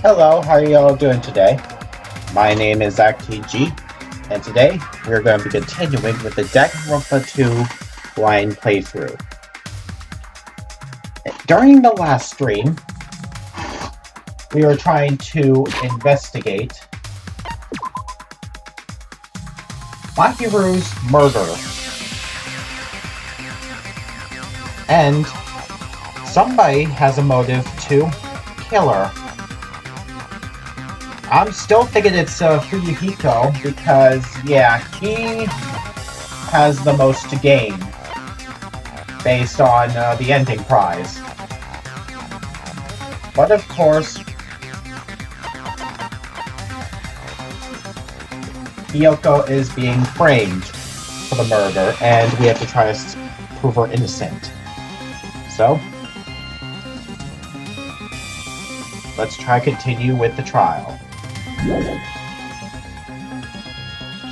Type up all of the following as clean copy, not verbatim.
Hello, how are y'all doing today? My name is ZachTG, and today we're going to be continuing with the Danganronpa 2 blind playthrough. During the last stream, we were trying to investigate Mahiru's murder. And somebody has a motive to kill her. I'm still thinking it's Fuyuhiko because, yeah, he has the most to gain based on the ending prize. But of course, Hiyoko is being framed for the murder, and we have to try to prove her innocent. So, let's try to continue with the trial.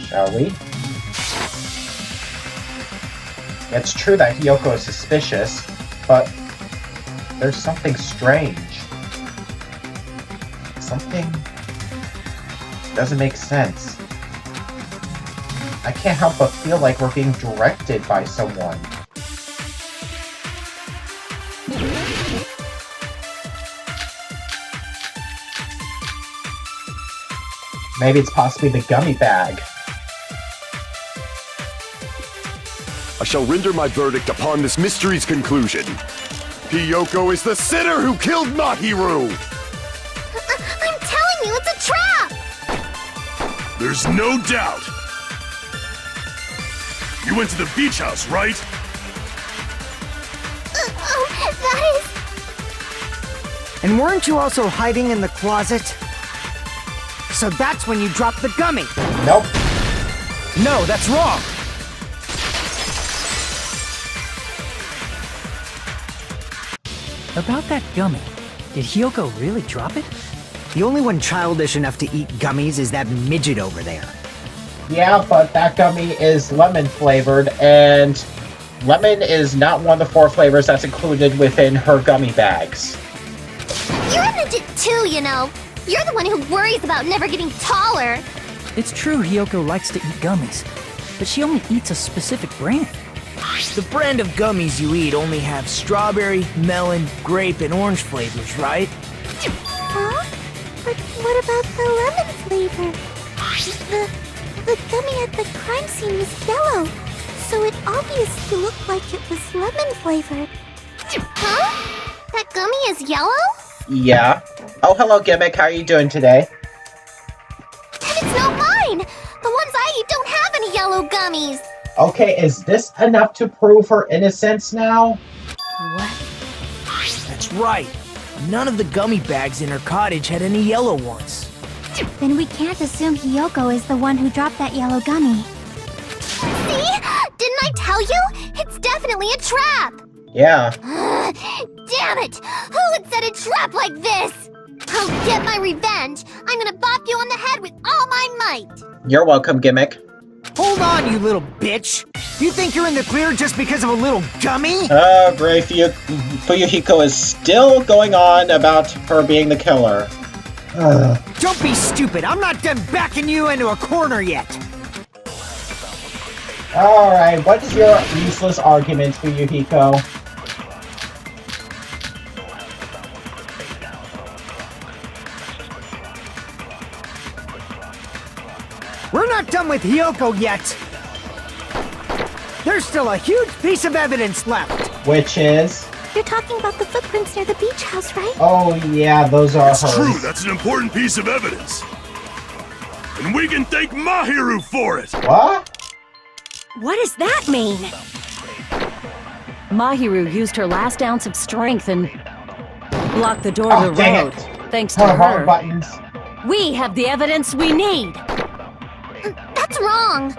Shall we? It's true that Hiyoko is suspicious, but there's something strange. Something doesn't make sense. I can't help but feel like we're being directed by someone. Maybe it's possibly the gummy bag. I shall render my verdict upon this mystery's conclusion. Hiyoko is the sinner who killed Mahiru! I'm telling you, it's a trap! There's no doubt! You went to the beach house, right? That is... And weren't you also hiding in the closet? So that's when you dropped the gummy! Nope. No, that's wrong! About that gummy, did Hiyoko really drop it? The only one childish enough to eat gummies is that midget over there. Yeah, but that gummy is lemon flavored, and lemon is not one of the 4 flavors that's included within her gummy bags. You're a midget too, you know. You're the one who worries about never getting taller. It's true Hiyoko likes to eat gummies, but she only eats a specific brand. The brand of gummies you eat only have strawberry, melon, grape, and orange flavors, right? Huh? But what about the lemon flavor? The gummy at the crime scene was yellow, so it obviously looked like it was lemon flavored. Huh? That gummy is yellow? Yeah. Oh, hello, Gimmick. How are you doing today? And it's not mine! The ones I eat don't have any yellow gummies! Okay, is this enough to prove her innocence now? What? That's right. None of the gummy bags in her cottage had any yellow ones. Then we can't assume Hiyoko is the one who dropped that yellow gummy. See? Didn't I tell you? It's definitely a trap! Yeah. Damn it! Who would set a trap like this? I'll get my revenge! I'm gonna bop you on the head with all my might! You're welcome, Gimmick. Hold on, you little bitch! You think you're in the clear just because of a little gummy? Oh, great. Fuyuhiko is still going on about her being the killer. Don't be stupid! I'm not done backing you into a corner yet! Alright, what is your useless argument, Fuyuhiko? We're not done with Hiyoko yet! There's still a huge piece of evidence left! Which is? You're talking about the footprints near the beach house, right? Oh yeah, those are It's hers. true, that's an important piece of evidence. And we can thank Mahiru for it! What? What does that mean? Mahiru used her last ounce of strength and blocked the door to the dang road. it. Thanks to Wrong her, buttons. we have the evidence we need. That's wrong!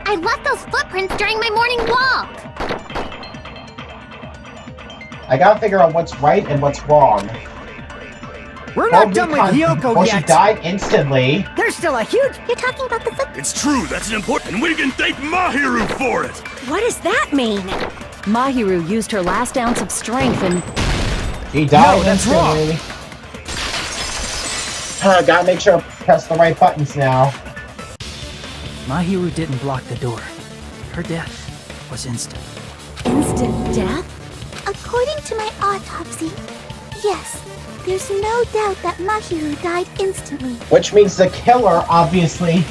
I left those footprints during my morning walk! I gotta figure out what's right and what's wrong. We're not done with Hiyoko Well, yet! she died instantly. There's still a huge... You're talking about the footprints. It's true, that's an important, and we can thank Mahiru for it! What does that mean? Mahiru used her last ounce of strength and... She died No, that's instantly. Gotta make sure to press the right buttons now. Mahiru didn't block the door. Her death was instant. Instant death? According to my autopsy, yes, there's no doubt that Mahiru died instantly. Which means the killer obviously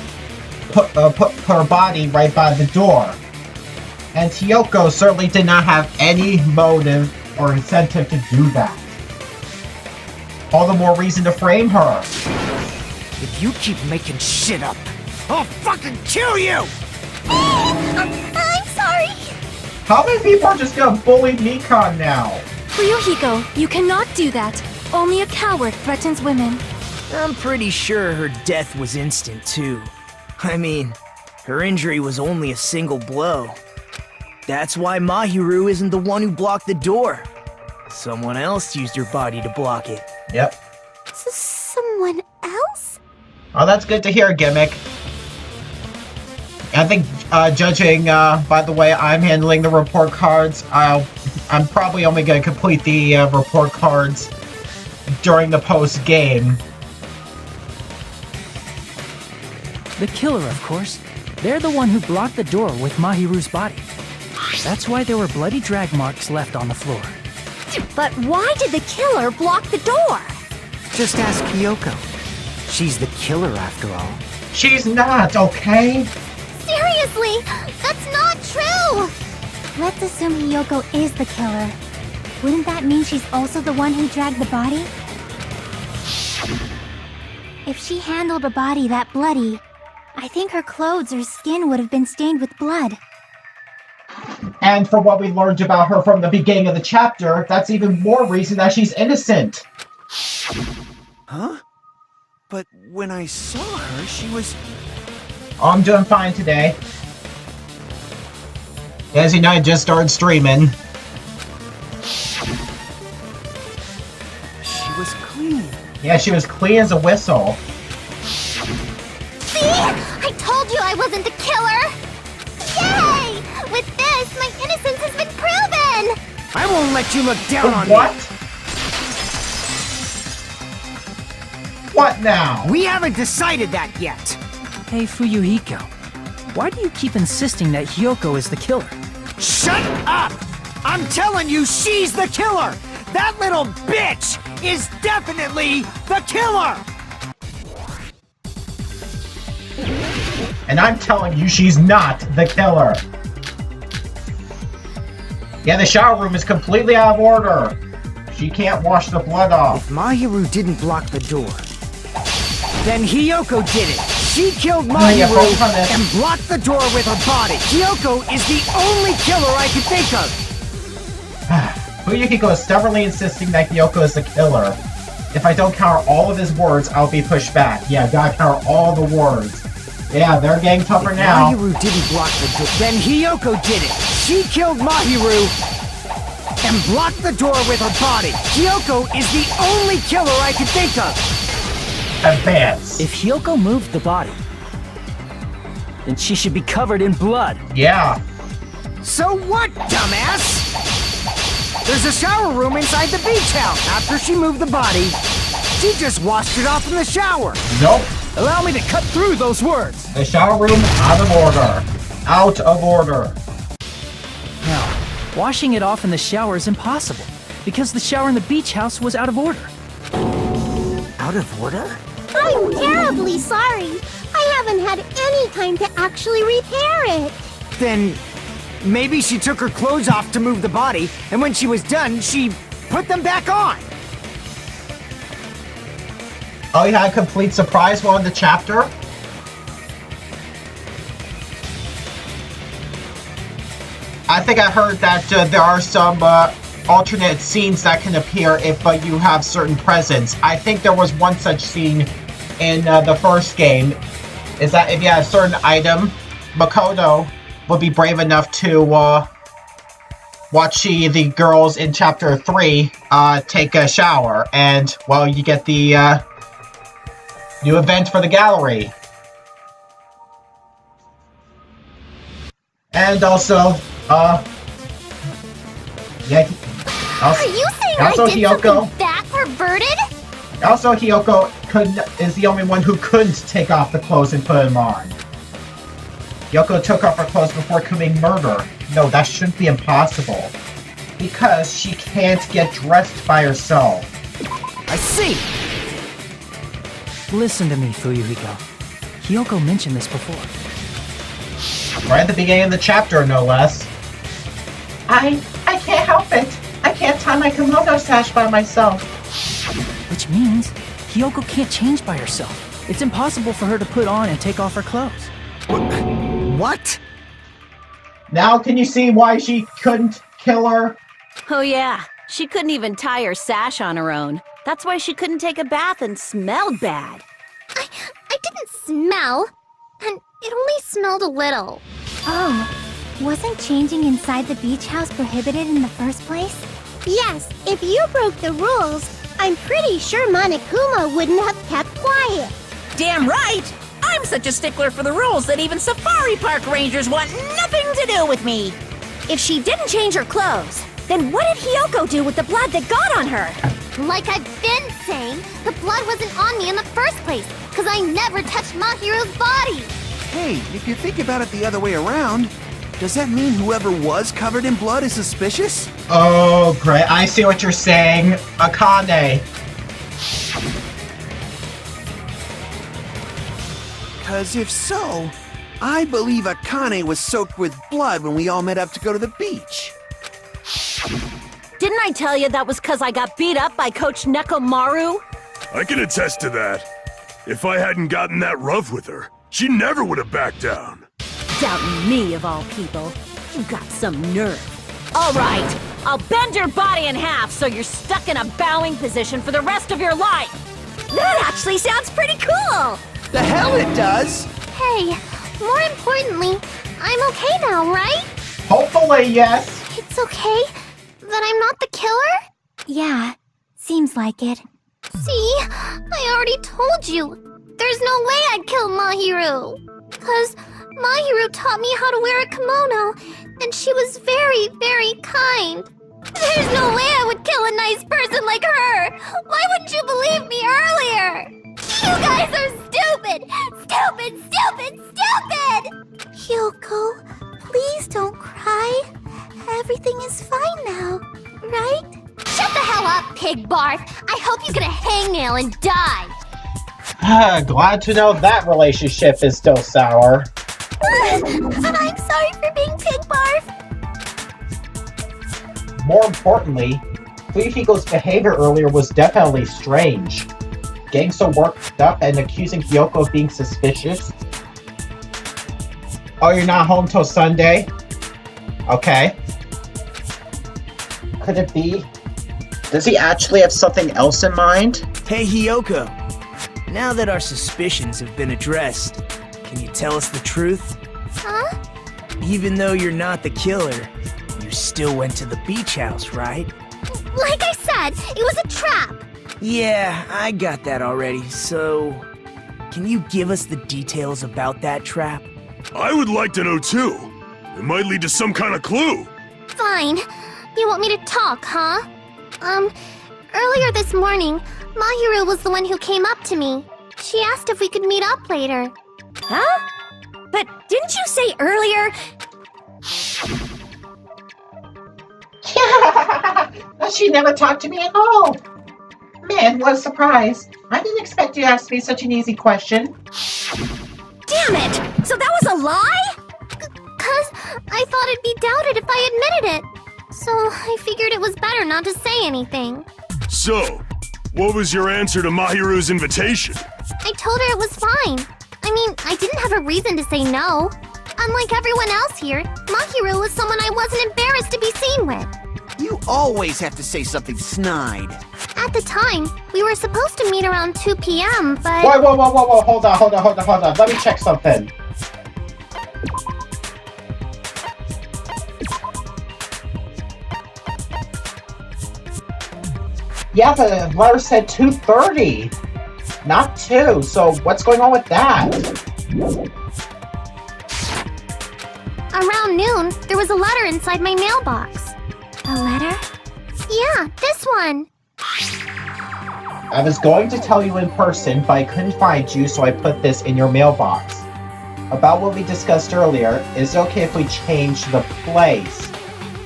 put her body right by the door. And Hiyoko certainly did not have any motive or incentive to do that. All the more reason to frame her. If you keep making shit up, I'll fucking kill you! I'm sorry. How many people are just gonna bully Nikon now? Ryuhiko, you cannot do that. Only a coward threatens women. I'm pretty sure her death was instant, too. I mean, her injury was only a single blow. That's why Mahiru isn't the one who blocked the door. Someone else used her body to block it. Yep. Someone else? Oh, that's good to hear, Gimmick. I think, judging by the way I'm handling the report cards, I'm probably only going to complete the report cards during the post-game. The killer, of course. They're the one who blocked the door with Mahiru's body. That's why there were bloody drag marks left on the floor. But why did the killer block the door? Just ask Hiyoko. She's the killer after all. She's not, okay? Seriously, that's not true! Let's assume Hiyoko is the killer. Wouldn't that mean she's also the one who dragged the body? If she handled a body that bloody, I think her clothes or skin would have been stained with blood. And for what we learned about her from the beginning of the chapter, that's even more reason that she's innocent. Huh? But when I saw her, she was... Oh, I'm doing fine today. As you know, I just started streaming. She was clean. Yeah, she was clean as a whistle. See? I told you I wasn't the killer! Yay! With this, my innocence has been proven! I won't let you look down on What? me! What now? We haven't decided that yet! Hey, Fuyuhiko. Why do you keep insisting that Hiyoko is the killer? Shut up! I'm telling you, she's the killer! That little bitch is definitely the killer! And I'm telling you, she's not the killer. Yeah, the shower room is completely out of order. She can't wash the blood off. If Mahiru didn't block the door, then Hiyoko did it. She killed Mahiru focus on this. and blocked the door with her body. Hiyoko is the only killer I can think of. Fuyuhiko is stubbornly insisting that Hiyoko is the killer. If I don't count all of his words, I'll be pushed back. Yeah, gotta count all the words. Yeah, they're getting tougher If now. Mahiru didn't block the door, then Hiyoko did it. She killed Mahiru and blocked the door with her body. Hiyoko is the only killer I can think of. Advance. If Hiyoko moved the body, then she should be covered in blood. Yeah. So what, dumbass? There's a shower room inside the beach house. After she moved the body, she just washed it off in the shower. Nope. Allow me to cut through those words. The shower room, out of order. Out of order. No, washing it off in the shower is impossible, because the shower in the beach house was out of order. Out of order? I'm terribly sorry. I haven't had any time to actually repair it. Then maybe she took her clothes off to move the body, and when she was done, she put them back on. Oh, you had a complete surprise while in the chapter? I think I heard that there are some alternate scenes that can appear if you have certain presents. I think there was one such scene in the first game. Is that if you have a certain item, Makoto would be brave enough to watch the girls in Chapter 3 take a shower. And, well, you get the new event for the gallery. And also, yeah. Are you saying I also did Hiyoko. something that perverted? Also, Hiyoko is the only one who couldn't take off the clothes and put them on. Hiyoko took off her clothes before committing murder. No, that shouldn't be impossible. Because she can't get dressed by herself. I see! Listen to me, Fuyuhiko. Hiyoko mentioned this before. Right at the beginning of the chapter, no less. I can't help it. I can't tie my kimono sash by myself. Which means Hiyoko can't change by herself. It's impossible for her to put on and take off her clothes. What? Now can you see why she couldn't kill her? Oh yeah, she couldn't even tie her sash on her own. That's why she couldn't take a bath and smelled bad. I didn't smell, and it only smelled a little. Oh, wasn't changing inside the beach house prohibited in the first place? Yes, if you broke the rules, I'm pretty sure Monokuma wouldn't have kept quiet. Damn right! I'm such a stickler for the rules that even safari park rangers want nothing to do with me! If she didn't change her clothes, then what did Hiyoko do with the blood that got on her? Like I've been saying, the blood wasn't on me in the first place, because I never touched Mahiru's body. Hey, if you think about it the other way around, does that mean whoever was covered in blood is suspicious? Oh, great. I see what you're saying. Akane. Because if so, I believe Akane was soaked with blood when we all met up to go to the beach. Didn't I tell you that was because I got beat up by Coach Nekomaru? I can attest to that. If I hadn't gotten that rough with her, she never would have backed down. Doubting me, of all people. You got some nerve. All right, I'll bend your body in half so you're stuck in a bowing position for the rest of your life. That actually sounds pretty cool! The hell it does! Hey, more importantly, I'm okay now, right? Hopefully, yes. It's okay that I'm not the killer? Yeah, seems like it. See, I already told you. There's no way I'd kill Mahiru. 'Cause Mahiru taught me how to wear a kimono, and she was very, very kind. There's no way I would kill a nice person like her! Why wouldn't you believe me earlier? You guys are stupid! Stupid, stupid, stupid! Hyoko, please don't cry. Everything is fine now, right? Shut the hell up, pig barf! I hope you get a hangnail and die! Glad to know that relationship is still sour. And I'm sorry for being pig barf! More importantly, Fuyuhiko's behavior earlier was definitely strange. Getting so worked up and accusing Hiyoko of being suspicious. Oh, you're not home till Sunday? Okay. Could it be? Does he actually have something else in mind? Hey, Hiyoko. Now that our suspicions have been addressed, can you tell us the truth? Huh? Even though you're not the killer, you still went to the beach house, right? Like I said, it was a trap! Yeah, I got that already, so... Can you give us the details about that trap? I would like to know too. It might lead to some kind of clue. Fine. You want me to talk, huh? Earlier this morning, Mahiru was the one who came up to me. She asked if we could meet up later. Huh? But didn't you say earlier? She never talked to me at all. Man, what a surprise. I didn't expect you to ask me such an easy question. Damn it! So that was a lie? 'Cause I thought it'd be doubted if I admitted it. So I figured it was better not to say anything. So, what was your answer to Mahiru's invitation? I told her it was fine. I mean, I didn't have a reason to say no. Unlike everyone else here, Mahiru was someone I wasn't embarrassed to be seen with. You always have to say something snide. At the time, we were supposed to meet around 2 p.m., but... Whoa, hold on. Let me check something. Yeah, the letter said 2:30, not 2, so what's going on with that? Around noon, there was a letter inside my mailbox. A letter? Yeah, this one. I was going to tell you in person, but I couldn't find you, so I put this in your mailbox. About what we discussed earlier, is it okay if we change the place?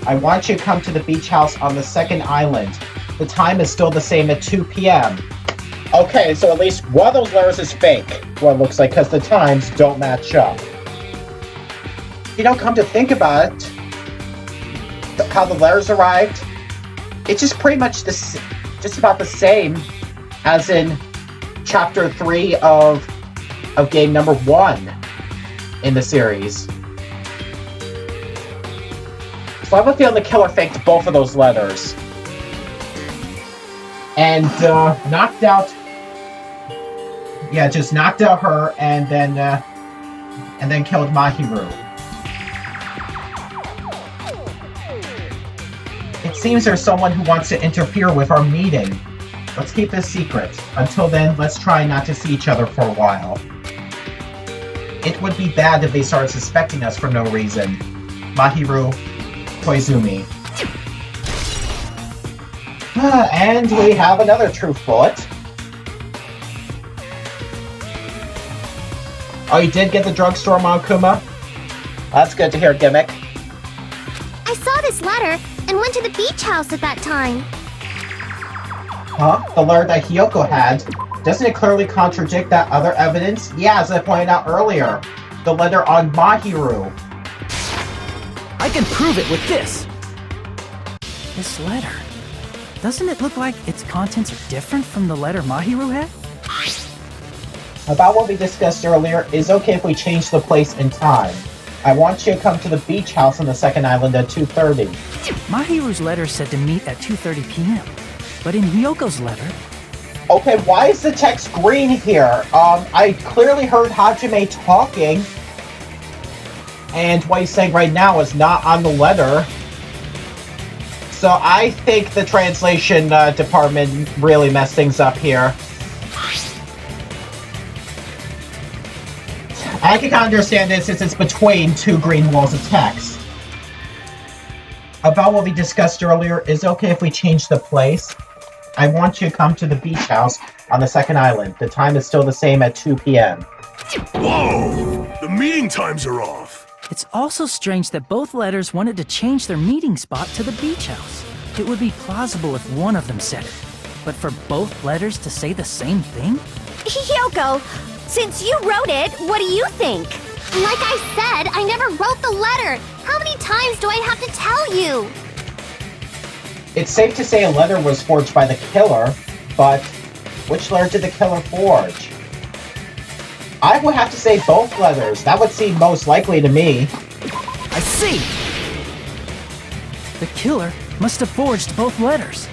I want you to come to the beach house on the second island. The time is still the same at 2 p.m. Okay, so at least one of those letters is fake. Well, it looks like, because the times don't match up. You know, come to think about it, how the letters arrived, it's just pretty much just about the same as in Chapter 3 of game number 1 in the series. So I have a feeling the killer faked both of those letters. And knocked out... Yeah, just knocked out her and then killed Mahiru. It seems there's someone who wants to interfere with our meeting. Let's keep this secret. Until then, let's try not to see each other for a while. It would be bad if they started suspecting us for no reason. Mahiru, Koizumi. And we have another truth bullet. Oh, you did get the drugstore, Monokuma? That's good to hear, Gimmick. I saw this letter and went to the beach house at that time. Huh? The letter that Hiyoko had? Doesn't it clearly contradict that other evidence? Yeah, as I pointed out earlier. The letter on Mahiru. I can prove it with this. This letter. Doesn't it look like its contents are different from the letter Mahiru had? About what we discussed earlier, is it okay if we change the place and time? I want you to come to the beach house on the second island at 2:30. Mahiru's letter said to meet at 2:30 p.m. But in Hyoko's letter... Okay, why is the text green here? I clearly heard Hajime talking. And what he's saying right now is not on the letter. So I think the translation department really messed things up here. I can kind of understand this since it's between two green walls of text. About what we discussed earlier, is it okay if we change the place? I want you to come to the beach house on the second island. The time is still the same at 2 p.m. Whoa! The meeting times are off! It's also strange that both letters wanted to change their meeting spot to the beach house. It would be plausible if one of them said it. But for both letters to say the same thing? Hiyoko, since you wrote it, what do you think? Like I said, I never wrote the letter. How many times do I have to tell you? It's safe to say a letter was forged by the killer, but which letter did the killer forge? I would have to say both letters. That would seem most likely to me. I see! The killer must have forged both letters.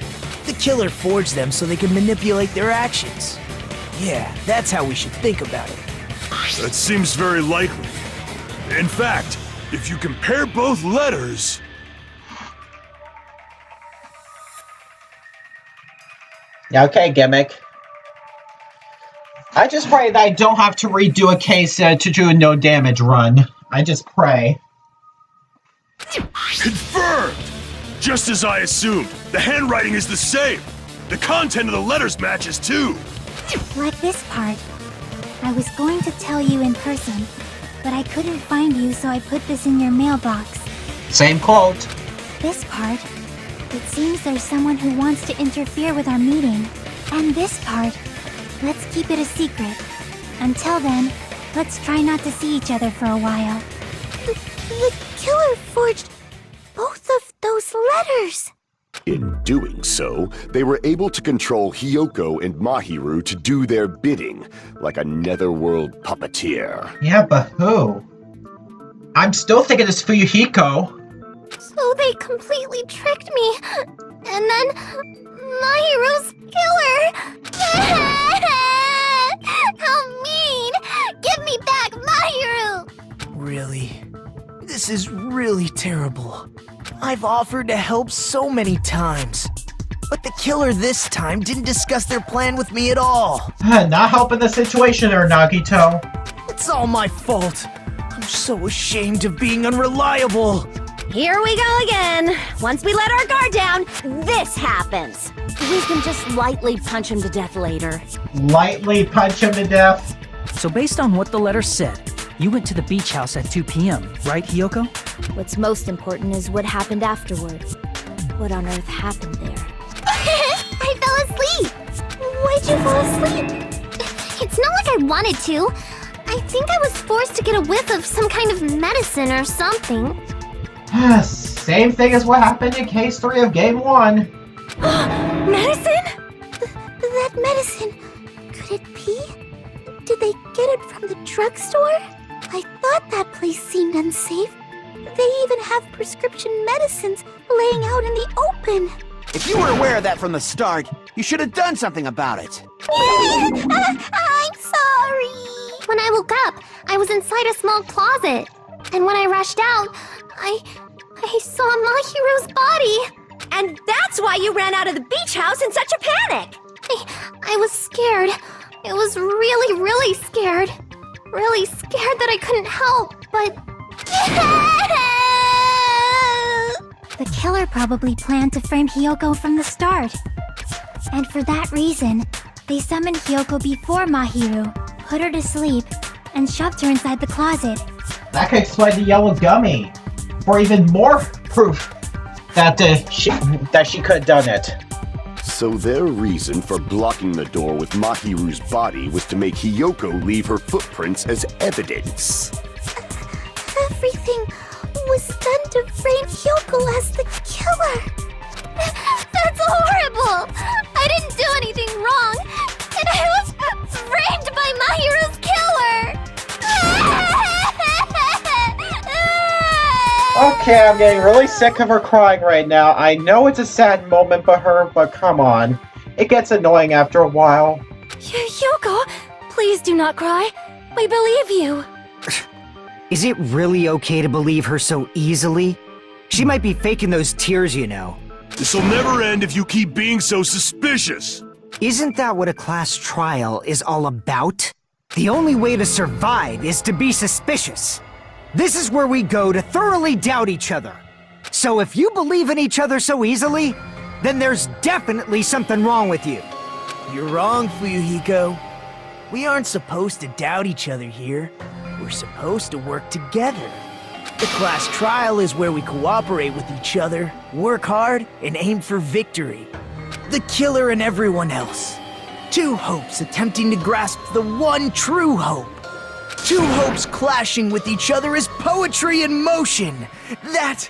The killer forged them so they could manipulate their actions. Yeah, that's how we should think about it. That seems very likely. In fact, if you compare both letters... Okay, Gimmick. I just pray that I don't have to redo a case to do a no damage run. I just pray. Confirmed! Just as I assumed, the handwriting is the same. The content of the letters matches too. Like this part. I was going to tell you in person, but I couldn't find you, so I put this in your mailbox. Same quote. This part. It seems there's someone who wants to interfere with our meeting. And this part. Let's keep it a secret. Until then, let's try not to see each other for a while. The killer forged both of those letters. In doing so, they were able to control Hiyoko and Mahiru to do their bidding, like a netherworld puppeteer. Yeah, but who? I'm still thinking it's Fuyuhiko. So they completely tricked me. And then Mahiru's killer. How mean! Give me back Mahiru! Really? This is really terrible. I've offered to help so many times. But the killer this time didn't discuss their plan with me at all. Not helping the situation there, Nagito. It's all my fault. I'm so ashamed of being unreliable. Here we go again. Once we let our guard down, this happens. We can just lightly punch him to death later. Lightly punch him to death? So based on what the letter said, you went to the beach house at 2 p.m., right, Hiyoko? What's most important is what happened afterward. What on earth happened there? I fell asleep. Why'd you fall asleep? It's not like I wanted to. I think I was forced to get a whiff of some kind of medicine or something. Same thing as what happened in case 3 of game 1. Medicine? That medicine. Could it be? Did they get it from the drugstore? I thought that place seemed unsafe. They even have prescription medicines laying out in the open. If you were aware of that from the start, you should have done something about it. I'm sorry. When I woke up, I was inside a small closet. And when I rushed out, I saw Mahiru's body. And that's why you ran out of the beach house in such a panic! I was scared. I was really, really scared. Really scared that I couldn't help, but... The killer probably planned to frame Hiyoko from the start. And for that reason, they summoned Hiyoko before Mahiru, put her to sleep, and shoved her inside the closet. That could explain the yellow gummy. For even more proof that she could have done it. So their reason for blocking the door with Mahiru's body was to make Hiyoko leave her footprints as evidence. Everything was done to frame Hiyoko as the killer. That's horrible! I didn't do anything wrong, and I was framed by Mahiru's killer! Okay, I'm getting really sick of her crying right now. I know it's a sad moment for her, but come on. It gets annoying after a while. Hiyoko, please do not cry. We believe you. Is it really okay to believe her so easily? She might be faking those tears, you know. This'll never end if you keep being so suspicious. Isn't that what a class trial is all about? The only way to survive is to be suspicious. This is where we go to thoroughly doubt each other. So if you believe in each other so easily, then there's definitely something wrong with you. You're wrong, Fuyuhiko. We aren't supposed to doubt each other here. We're supposed to work together. The class trial is where we cooperate with each other, work hard, and aim for victory. The killer and everyone else. 2 hopes attempting to grasp the one true hope. 2 hopes clashing with each other is poetry in motion. That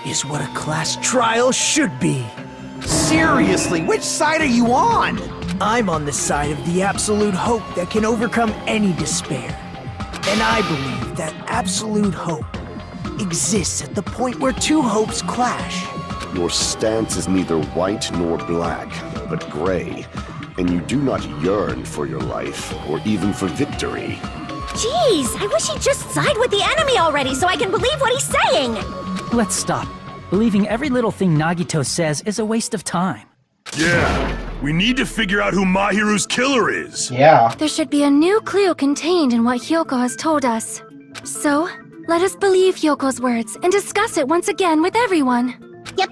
is what a class trial should be. Seriously, which side are you on? I'm on the side of the absolute hope that can overcome any despair. And I believe that absolute hope exists at the point where 2 hopes clash. Your stance is neither white nor black, but gray, and you do not yearn for your life, or even for victory. Jeez, I wish he'd just side with the enemy already so I can believe what he's saying! Let's stop. Believing every little thing Nagito says is a waste of time. Yeah, we need to figure out who Mahiru's killer is. Yeah. There should be a new clue contained in what Hiyoko has told us. So, let us believe Hyoko's words and discuss it once again with everyone. Yup.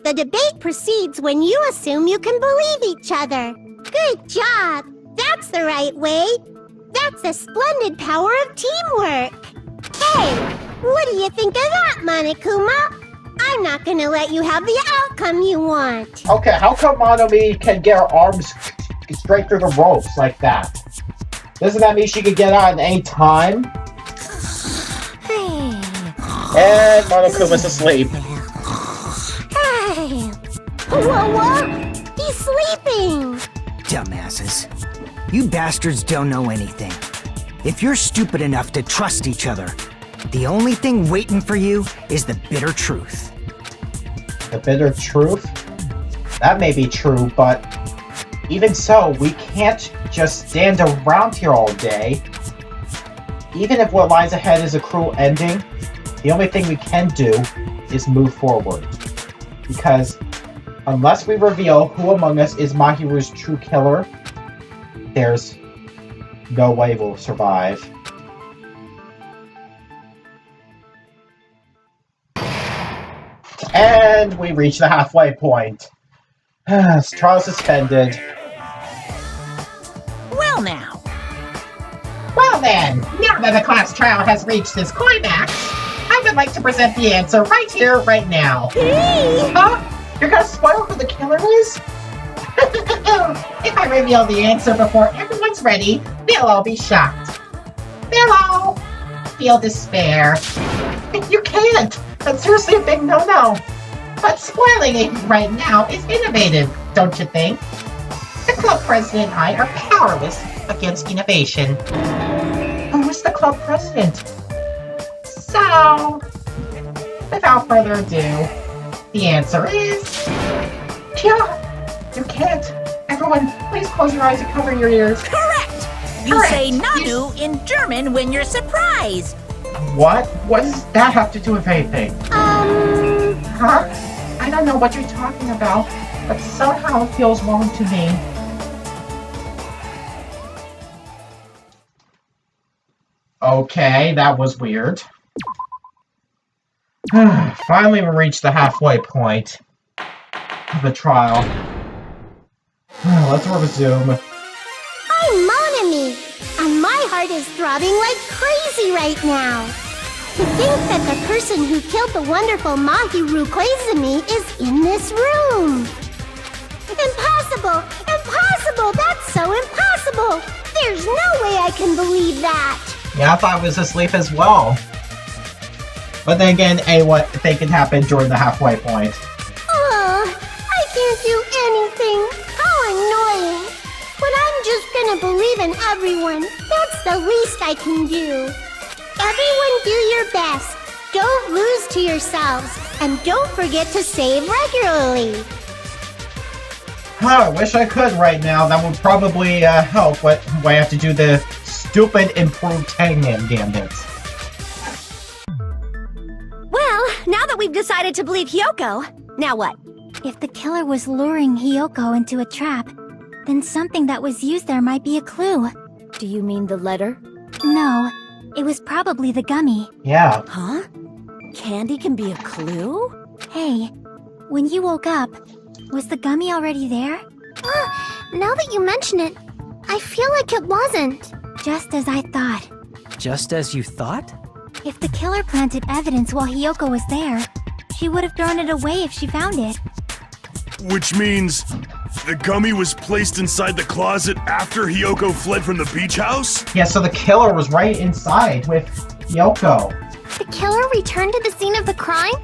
The debate proceeds when you assume you can believe each other. Good job. That's the right way. That's the splendid power of teamwork. Hey, what do you think of that, Monokuma? I'm not gonna let you have the outcome you want. Okay, how come Monomi can get her arms straight through the ropes like that? Doesn't that mean she could get out at any time? And Monokuma's asleep. Hey! Whoa! He's sleeping! Dumbasses. You bastards don't know anything. If you're stupid enough to trust each other, the only thing waiting for you is the bitter truth. The bitter truth? That may be true, but even so, we can't just stand around here all day. Even if what lies ahead is a cruel ending, the only thing we can do is move forward. Because unless we reveal who among us is Mahiru's true killer, there's no way we'll survive. And we reach the halfway point. Trial suspended. Well now. Well then, now that the class trial has reached its climax, I would like to present the answer right here, right now. Hey! Huh? You're gonna spoil who the killer is? If I reveal the answer before everyone's ready, they'll all be shocked. They'll all feel despair. You can't! That's seriously a big no-no. But spoiling it right now is innovative, don't you think? The club president and I are powerless against innovation. Who is the club president? So, without further ado, the answer is... Yeah, you can't. Everyone, please close your eyes and cover your ears. Correct! You Correct. say Nanu in German when you're surprised. What? What does that have to do with anything? Huh? I don't know what you're talking about, but somehow it feels wrong to me. Okay, that was weird. Finally, we reached the halfway point of the trial. Let's resume. I'm Mon Ami, and my heart is throbbing like crazy right now. To think that the person who killed the wonderful Mahiru Koizumi is in this room. Impossible! Impossible! That's so impossible! There's no way I can believe that! Yeah, I thought I was asleep as well. But then again, what they can happen during the halfway point. I can't do anything. How annoying. But I'm just gonna believe in everyone. That's the least I can do. Everyone do your best. Don't lose to yourselves. And don't forget to save regularly. I wish I could right now. That would probably help, but I have to do the stupid improved Hangman gambits. Well, now that we've decided to believe Hyoko, now what? If the killer was luring Hyoko into a trap, then something that was used there might be a clue. Do you mean the letter? No, it was probably the gummy. Yeah. Huh? Candy can be a clue? Hey, when you woke up, was the gummy already there? Now that you mention it, I feel like it wasn't. Just as I thought. Just as you thought? If the killer planted evidence while Hyoko was there, she would have thrown it away if she found it. Which means the gummy was placed inside the closet after Hyoko fled from the beach house? Yeah, so the killer was right inside with Hyoko. The killer returned to the scene of the crime?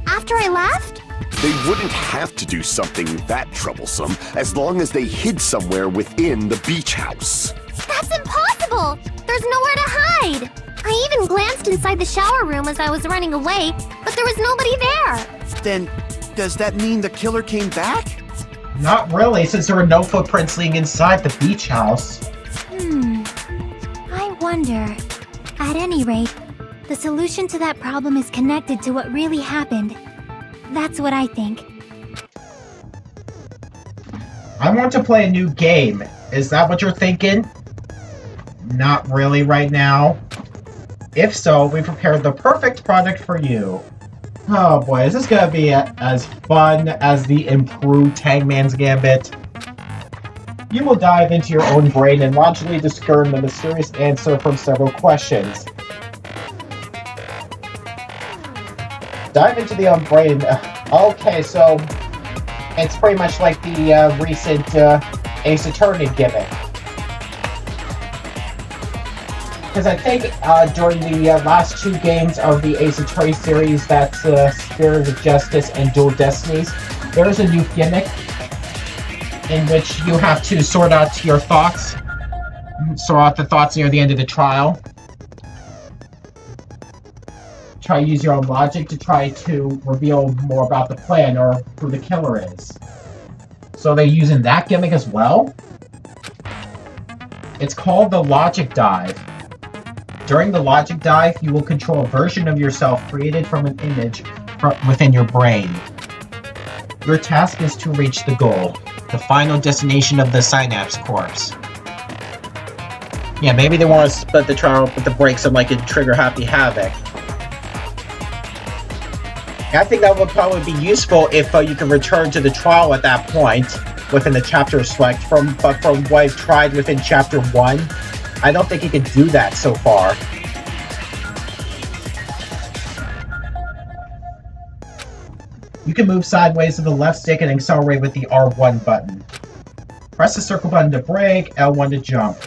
After I left? They wouldn't have to do something that troublesome as long as they hid somewhere within the beach house. That's impossible! There's nowhere to hide! I even glanced inside the shower room as I was running away, but there was nobody there! Then, does that mean the killer came back? Not really, since there were no footprints leading inside the beach house. I wonder. At any rate, the solution to that problem is connected to what really happened. That's what I think. I want to play a new game. Is that what you're thinking? Not really right now. If so, we prepared the perfect product for you. Oh boy, is this gonna be as fun as the improved Hangman's Gambit? You will dive into your own brain and logically discern the mysterious answer from several questions. Dive into the own brain. Okay, so it's pretty much like the recent Ace Attorney gimmick. Because I think during the last two games of the Ace Attorney series, that's Spirit of Justice and Dual Destinies, there is a new gimmick in which you have to sort out your thoughts. Sort out the thoughts near the end of the trial. Try to use your own logic to try to reveal more about the plan or who the killer is. So they're using that gimmick as well? It's called the Logic Dive. During the Logic Dive, you will control a version of yourself created from an image within your brain. Your task is to reach the goal, the final destination of the Synapse Corpse. Yeah, maybe they want to split the trial with the brakes on like a Trigger Happy Havoc. I think that would probably be useful if you can return to the trial at that point within the chapter select. But from what I've tried within chapter 1, I don't think you can do that so far. You can move sideways with the left stick and accelerate with the R1 button. Press the circle button to brake, L1 to jump.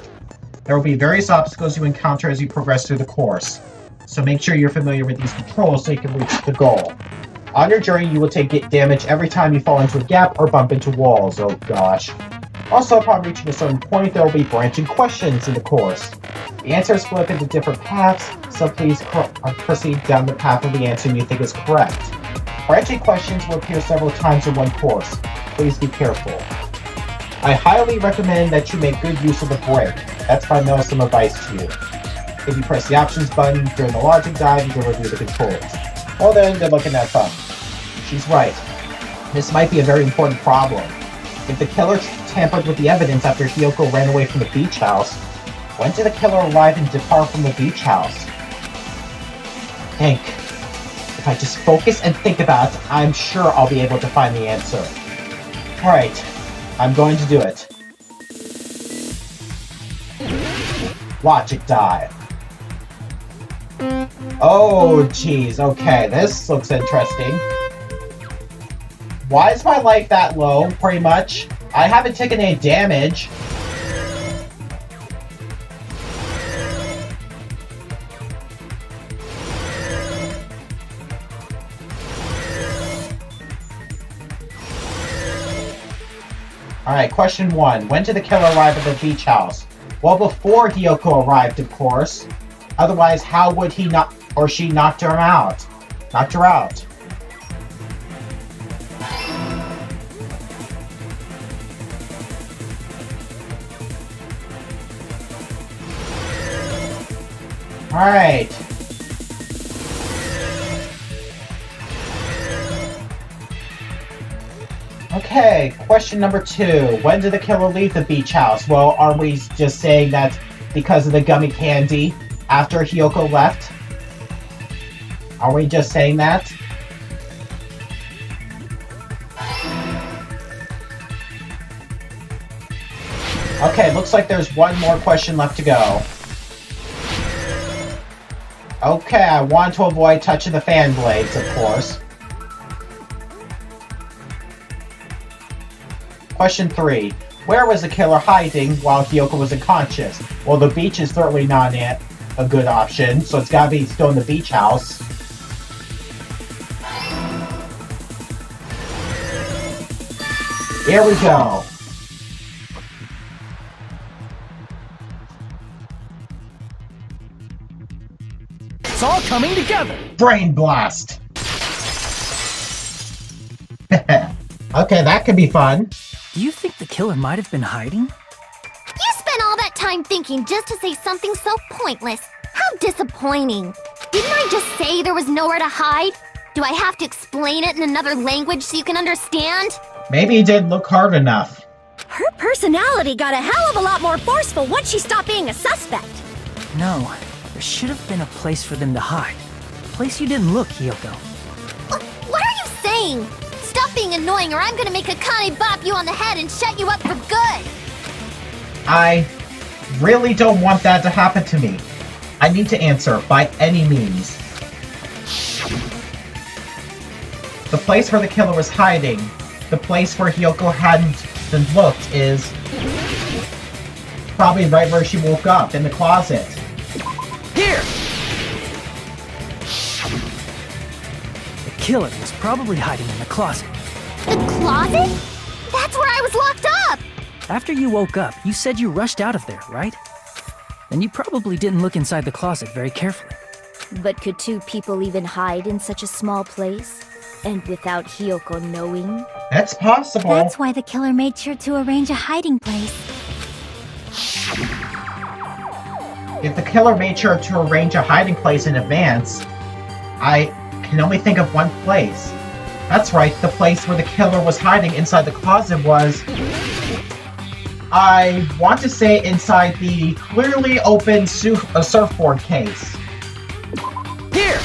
There will be various obstacles you encounter as you progress through the course, so make sure you're familiar with these controls so you can reach the goal. On your journey, you will take damage every time you fall into a gap or bump into walls. Oh gosh. Also, upon reaching a certain point, there will be branching questions in the course. The answers flip into different paths, so please proceed down the path of the answer you think is correct. Branching questions will appear several times in one course. Please be careful. I highly recommend that you make good use of the brake. That's my some advice to you. If you press the options button during the logic dive, you can review the controls. Well then, good luck in that fun. She's right. This might be a very important problem. If the killer tampered with the evidence after Hiyoko ran away from the beach house, when did the killer arrive and depart from the beach house? Think. If I just focus and think about it, I'm sure I'll be able to find the answer. Alright, I'm going to do it. Logic dive. Oh, jeez. Okay, this looks interesting. Why is my life that low, pretty much? I haven't taken any damage. Alright, question 1. When did the killer arrive at the beach house? Well, before Hiyoko arrived, of course. Otherwise, how would he not or she knocked her out? Knocked her out. Alright. Okay, question number 2. When did the killer leave the beach house? Well, are we just saying that because of the gummy candy after Hiyoko left? Are we just saying that? Okay, looks like there's one more question left to go. Okay, I want to avoid touching the fan blades, of course. Question 3. Where was the killer hiding while Hiyoko was unconscious? Well, the beach is certainly not a good option, so it's gotta be still in the beach house. Here we go. It's all coming together! Brain blast! Okay, that could be fun. Do you think the killer might have been hiding? You spent all that time thinking just to say something so pointless. How disappointing. Didn't I just say there was nowhere to hide? Do I have to explain it in another language so you can understand? Maybe he didn't look hard enough. Her personality got a hell of a lot more forceful once she stopped being a suspect. No, there should have been a place for them to hide. A place you didn't look, Hiyoko. What are you saying? Stop being annoying or I'm gonna make Akane bop you on the head and shut you up for good! I really don't want that to happen to me. I need to answer by any means. The place where the killer was hiding, the place where Hiyoko hadn't been looked, is probably right where she woke up, in the closet. Here! The killer was probably hiding in the closet. The closet? That's where I was locked up! After you woke up, you said you rushed out of there, right? Then you probably didn't look inside the closet very carefully. But could two people even hide in such a small place? And without Hiyoko knowing? That's possible. That's why the killer made sure to arrange a hiding place. If the killer made sure to arrange a hiding place in advance, I can only think of one place. That's right, the place where the killer was hiding inside the closet was... I want to say inside the clearly open surfboard case. Here!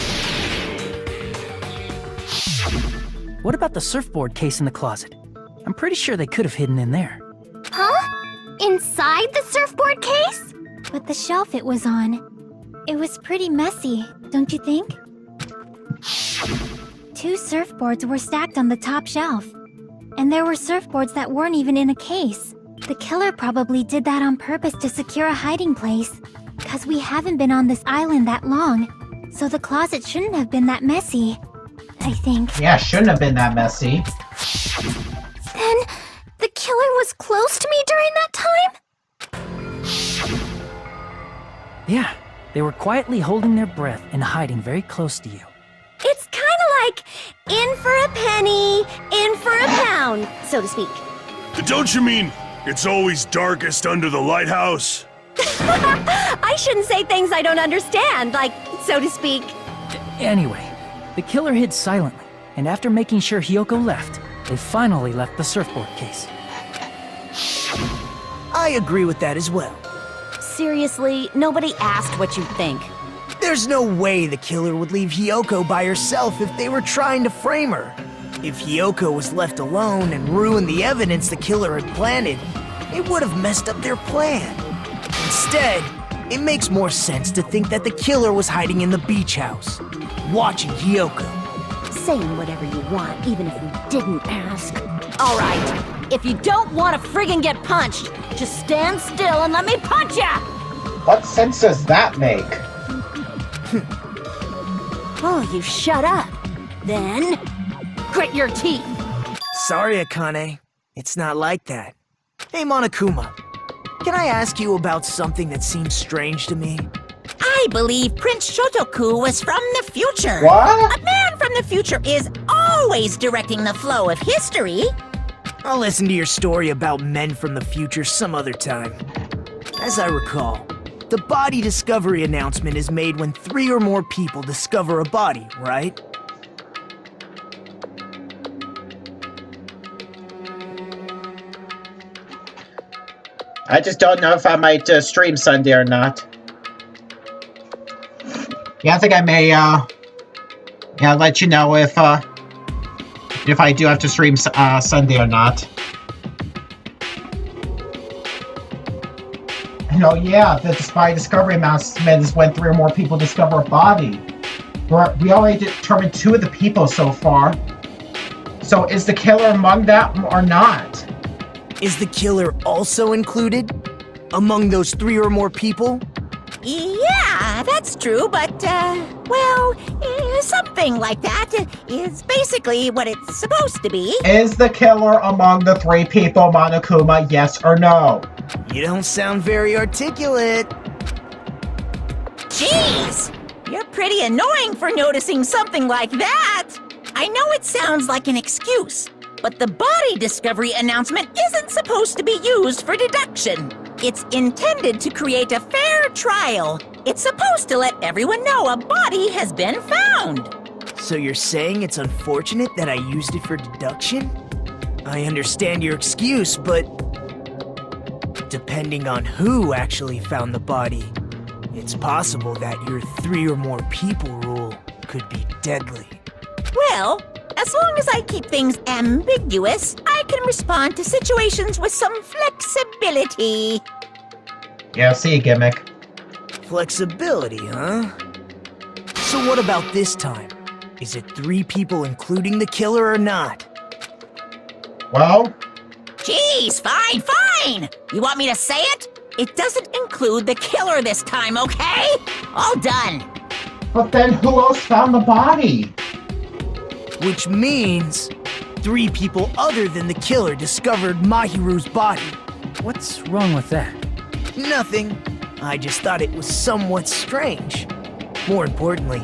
What about the surfboard case in the closet? I'm pretty sure they could have hidden in there. Huh? Inside the surfboard case? But the shelf it was on, it was pretty messy, don't you think? 2 surfboards were stacked on the top shelf. And there were surfboards that weren't even in a case. The killer probably did that on purpose to secure a hiding place. 'Cause we haven't been on this island that long, so the closet shouldn't have been that messy, I think. Yeah, shouldn't have been that messy. Then, the killer was close to me during that time? Yeah, they were quietly holding their breath and hiding very close to you. It's kind of like in for a penny, in for a pound, so to speak. Don't you mean it's always darkest under the lighthouse? I shouldn't say things I don't understand, like, so to speak. Anyway, the killer hid silently, and after making sure Hiyoko left, they finally left the surfboard case. I agree with that as well. Seriously, nobody asked what you think. There's no way the killer would leave Hiyoko by herself if they were trying to frame her. If Hiyoko was left alone and ruined the evidence the killer had planted, it would have messed up their plan. Instead, it makes more sense to think that the killer was hiding in the beach house, watching Hiyoko. Saying whatever you want, even if we didn't ask. All right, if you don't want to friggin' get punched, just stand still and let me punch ya! What sense does that make? Oh, you shut up. Then, grit your teeth. Sorry, Akane. It's not like that. Hey, Monokuma. Can I ask you about something that seems strange to me? I believe Prince Shotoku was from the future. What? A man from the future is always directing the flow of history. I'll listen to your story about men from the future some other time. As I recall, the body discovery announcement is made when 3 or more people discover a body, right? I just don't know if I might stream Sunday or not. Yeah, I think I may, let you know if I do have to stream Sunday or not. Oh yeah, the Spy Discovery announcement is when 3 or more people discover a body. We already determined 2 of the people so far. So is the killer among them or not? Is the killer also included? Among those 3 or more people? Yeah, that's true, but, something like that is basically what it's supposed to be. Is the killer among the 3 people, Monokuma, yes or no? You don't sound very articulate. Jeez! You're pretty annoying for noticing something like that! I know it sounds like an excuse, but the body discovery announcement isn't supposed to be used for deduction. It's intended to create a fair trial. It's supposed to let everyone know a body has been found. So you're saying it's unfortunate that I used it for deduction? I understand your excuse, but depending on who actually found the body, it's possible that your 3 or more people rule could be deadly. Well, as long as I keep things ambiguous, I can respond to situations with some flexibility. Yeah, see you, gimmick. Flexibility, huh? So what about this time? Is it 3 people including the killer or not? Well? Jeez, fine! You want me to say it? It doesn't include the killer this time, okay? All done. But then who else found the body? Which means 3 people other than the killer discovered Mahiru's body. What's wrong with that? Nothing. I just thought it was somewhat strange. More importantly,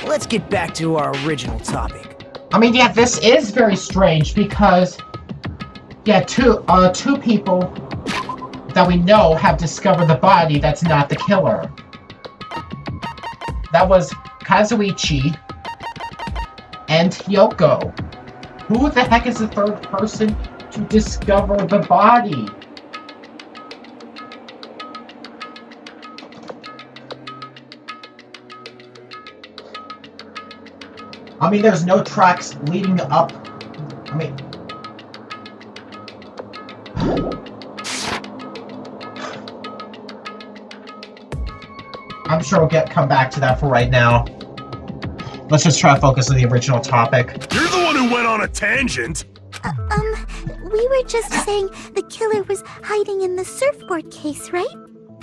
let's get back to our original topic. I mean, yeah, this is very strange because, yeah, two people that we know have discovered the body that's not the killer. That was Kazuichi and Hiyoko. Who the heck is the 3rd person to discover the body? I mean, there's no tracks leading up I mean... I'm sure we'll come back to that for right now. Let's just try to focus on the original topic. You're the one who went on a tangent! We were just saying the killer was hiding in the surfboard case, right?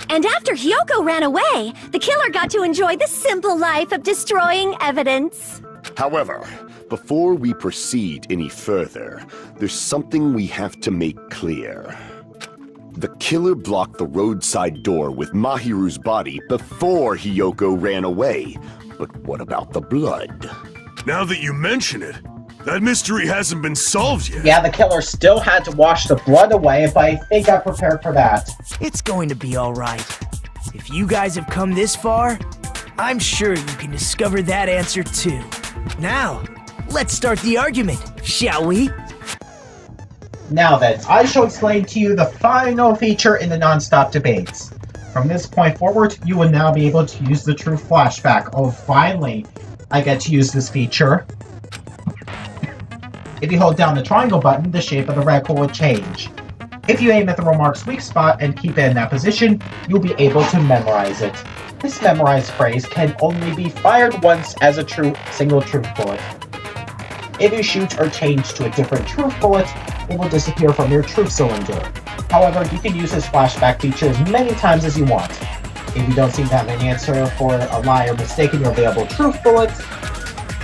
And after Hyoko ran away, the killer got to enjoy the simple life of destroying evidence. However, before we proceed any further, there's something we have to make clear. The killer blocked the roadside door with Mahiru's body before Hyoko ran away. But what about the blood? Now that you mention it, that mystery hasn't been solved yet. Yeah, the killer still had to wash the blood away, but I think I'm prepared for that. It's going to be alright. If you guys have come this far, I'm sure you can discover that answer too. Now, let's start the argument, shall we? Now then, I shall explain to you the final feature in the non-stop debates. From this point forward, you will now be able to use the true flashback. Oh, finally, I get to use this feature. If you hold down the triangle button, the shape of the reticle will change. If you aim at the remark's weak spot and keep it in that position, you'll be able to memorize it. This memorized phrase can only be fired once as a single truth bullet. If you shoot or change to a different truth bullet, it will disappear from your truth cylinder. However, you can use this flashback feature as many times as you want. If you don't seem to have an answer for a lie or mistake in your available truth bullets,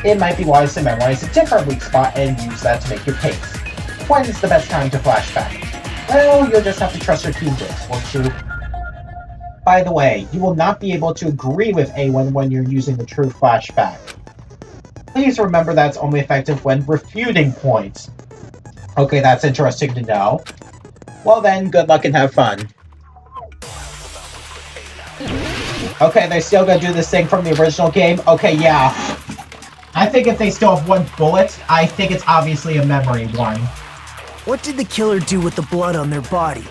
it might be wise to memorize a different weak spot and use that to make your case. When is the best time to flashback? Well, you'll just have to trust your teammates, won't you? By the way, you will not be able to agree with A1 when you're using the true flashback. Please remember that's only effective when refuting points. Okay, that's interesting to know. Well then, good luck and have fun. Okay, they're still gonna do this thing from the original game? Okay, yeah. I think if they still have one bullet, I think it's obviously a memory one. What did the killer do with the blood on their body?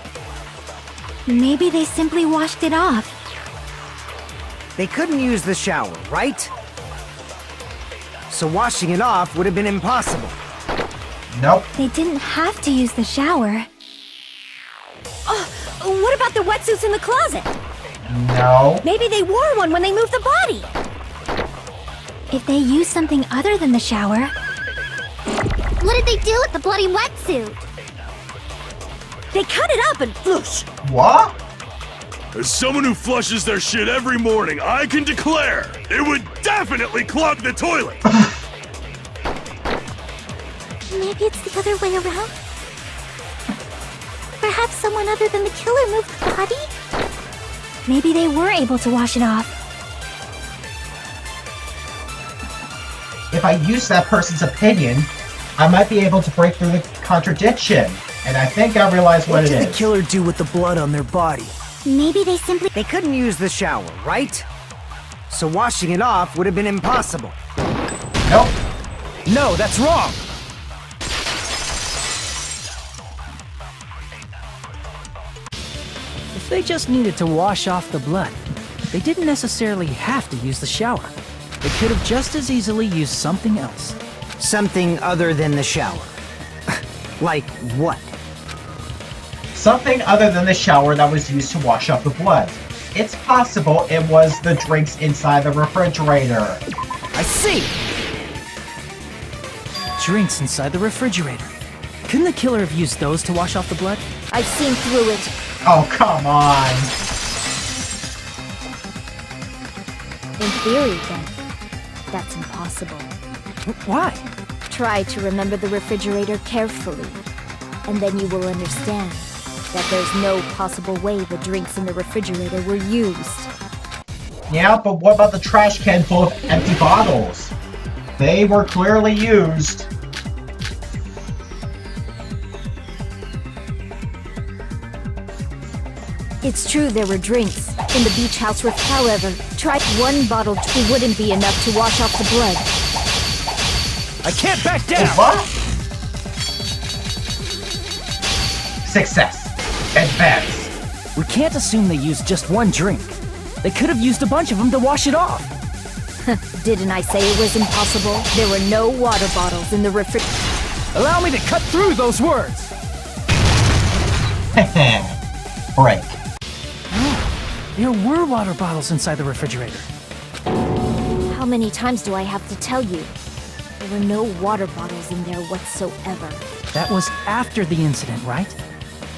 Maybe they simply washed it off. They couldn't use the shower, right? So washing it off would have been impossible. Nope. They didn't have to use the shower. Oh, what about the wetsuits in the closet? No. Maybe they wore one when they moved the body. If they used something other than the shower... What did they do with the bloody wetsuit? They cut it up and whoosh. What? As someone who flushes their shit every morning, I can declare it would definitely clog the toilet. Maybe it's the other way around? Perhaps someone other than the killer moved the body? Maybe they were able to wash it off. If I use that person's opinion, I might be able to break through the contradiction. And I think I realize what it did is. the killer do with the blood on their body? Maybe they simply... They couldn't use the shower, right? So washing it off would have been impossible. Nope. No, that's wrong! If they just needed to wash off the blood, they didn't necessarily have to use the shower. They could have just as easily used something else. Something other than the shower. Like what? Something other than the shower that was used to wash off the blood. It's possible it was the drinks inside the refrigerator. I see! Drinks inside the refrigerator. Couldn't the killer have used those to wash off the blood? I've seen through it. Oh, come on. In theory, then, that's impossible. Why? Try to remember the refrigerator carefully, and then you will understand that there's no possible way the drinks in the refrigerator were used. Yeah, but what about the trash can full of empty bottles? They were clearly used. It's true there were drinks in the beach house roof. However, try one bottle wouldn't be enough to wash off the blood. I can't back down! What? Success. Advance. We can't assume they used just one drink. They could have used a bunch of them to wash it off. Didn't I say it was impossible? There were no water bottles in the refrigerator. Allow me to cut through those words. Break. Oh, there were water bottles inside the refrigerator. How many times do I have to tell you? There were no water bottles in there whatsoever. That was after the incident, right?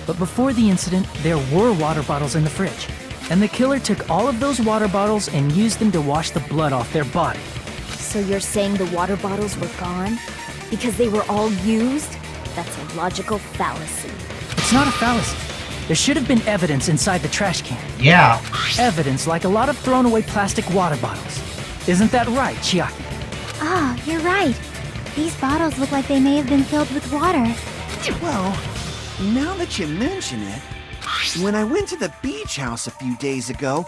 But before the incident, there were water bottles in the fridge. And the killer took all of those water bottles and used them to wash the blood off their body. So you're saying the water bottles were gone? Because they were all used? That's a logical fallacy. It's not a fallacy. There should have been evidence inside the trash can. Yeah. Evidence like a lot of thrown away plastic water bottles. Isn't that right, Chiaki? Ah, you're right. These bottles look like they may have been filled with water. Well, now that you mention it, when I went to the beach house a few days ago,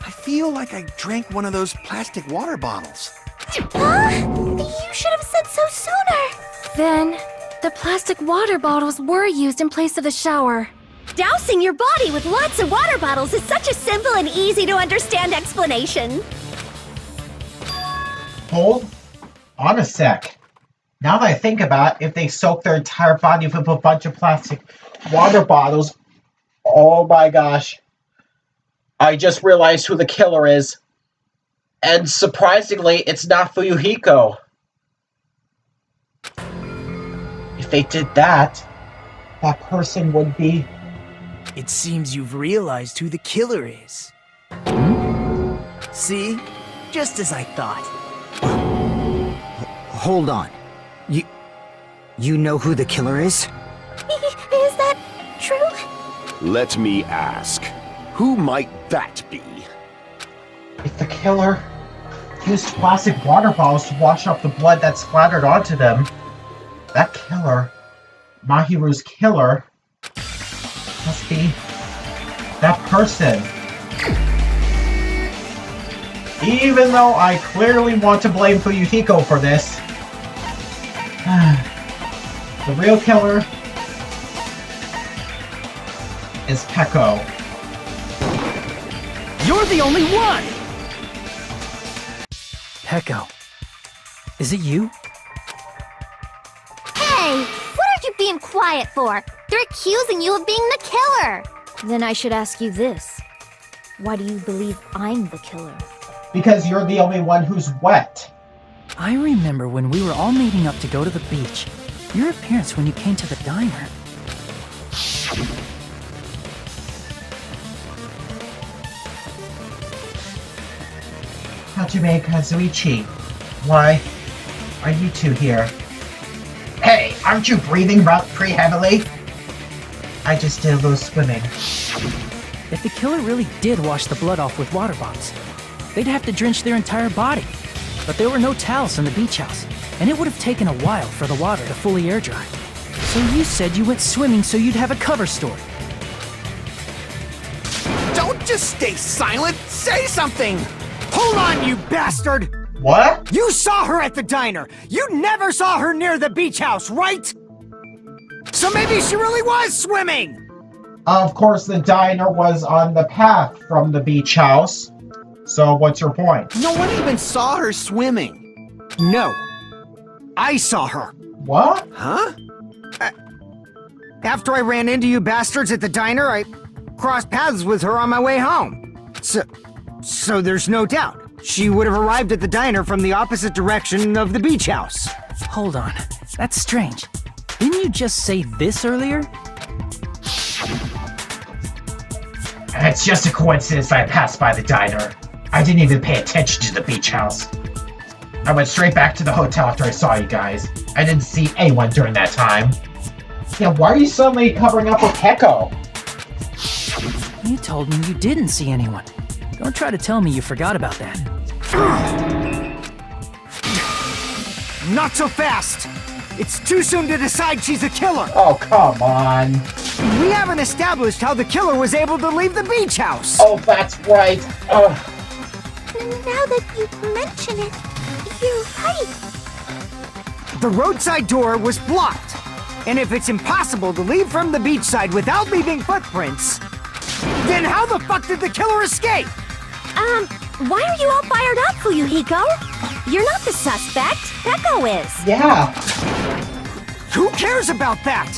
I feel like I drank one of those plastic water bottles. Huh? You should have said so sooner! Then, the plastic water bottles were used in place of the shower. Dousing your body with lots of water bottles is such a simple and easy to understand explanation. Hold on a sec. Now that I think about it, if they soak their entire body with a bunch of plastic water bottles, oh my gosh. I just realized who the killer is. And surprisingly, it's not Fuyuhiko. If they did that, that person would be... It seems you've realized who the killer is. See? Just as I thought. Hold on. You know who the killer is? Is that true? Let me ask, who might that be? If the killer used plastic water bottles to wash off the blood that splattered onto them, that killer, Mahiru's killer, must be that person. Even though I clearly want to blame Fuyuhiko for this, the real killer is Peko. You're the only one! Peko, is it you? Hey! What are you being quiet for? They're accusing you of being the killer! Then I should ask you this. Why do you believe I'm the killer? Because you're the only one who's wet. I remember when we were all meeting up to go to the beach. Your appearance when you came to the diner. Hajime Kazuichi, why are you two here? Hey, aren't you breathing pretty heavily? I just did a little swimming. If the killer really did wash the blood off with water bottles, they'd have to drench their entire body. But there were no towels in the beach house, and it would have taken a while for the water to fully air dry. So you said you went swimming so you'd have a cover story. Don't just stay silent! Say something! Hold on, you bastard! What? You saw her at the diner! You never saw her near the beach house, right? So maybe she really was swimming! Of course, the diner was on the path from the beach house. So what's your point? No one even saw her swimming. No. I saw her. What? Huh? After I ran into you bastards at the diner, I crossed paths with her on my way home. So there's no doubt. She would have arrived at the diner from the opposite direction of the beach house. Hold on, that's strange. Didn't you just say this earlier? It's just a coincidence I passed by the diner. I didn't even pay attention to the beach house. I went straight back to the hotel after I saw you guys. I didn't see anyone during that time. Yeah, why are you suddenly covering up with Peko? You told me you didn't see anyone. Don't try to tell me you forgot about that. Not so fast! It's too soon to decide she's a killer! Oh, come on. We haven't established how the killer was able to leave the beach house! Oh, that's right. Ugh. Now that you mention it, you're right. The roadside door was blocked. And if it's impossible to leave from the beachside without leaving footprints, then how the fuck did the killer escape? Why are you all fired up, Fuyuhiko? You're not the suspect. Peko is. Yeah. Who cares about that?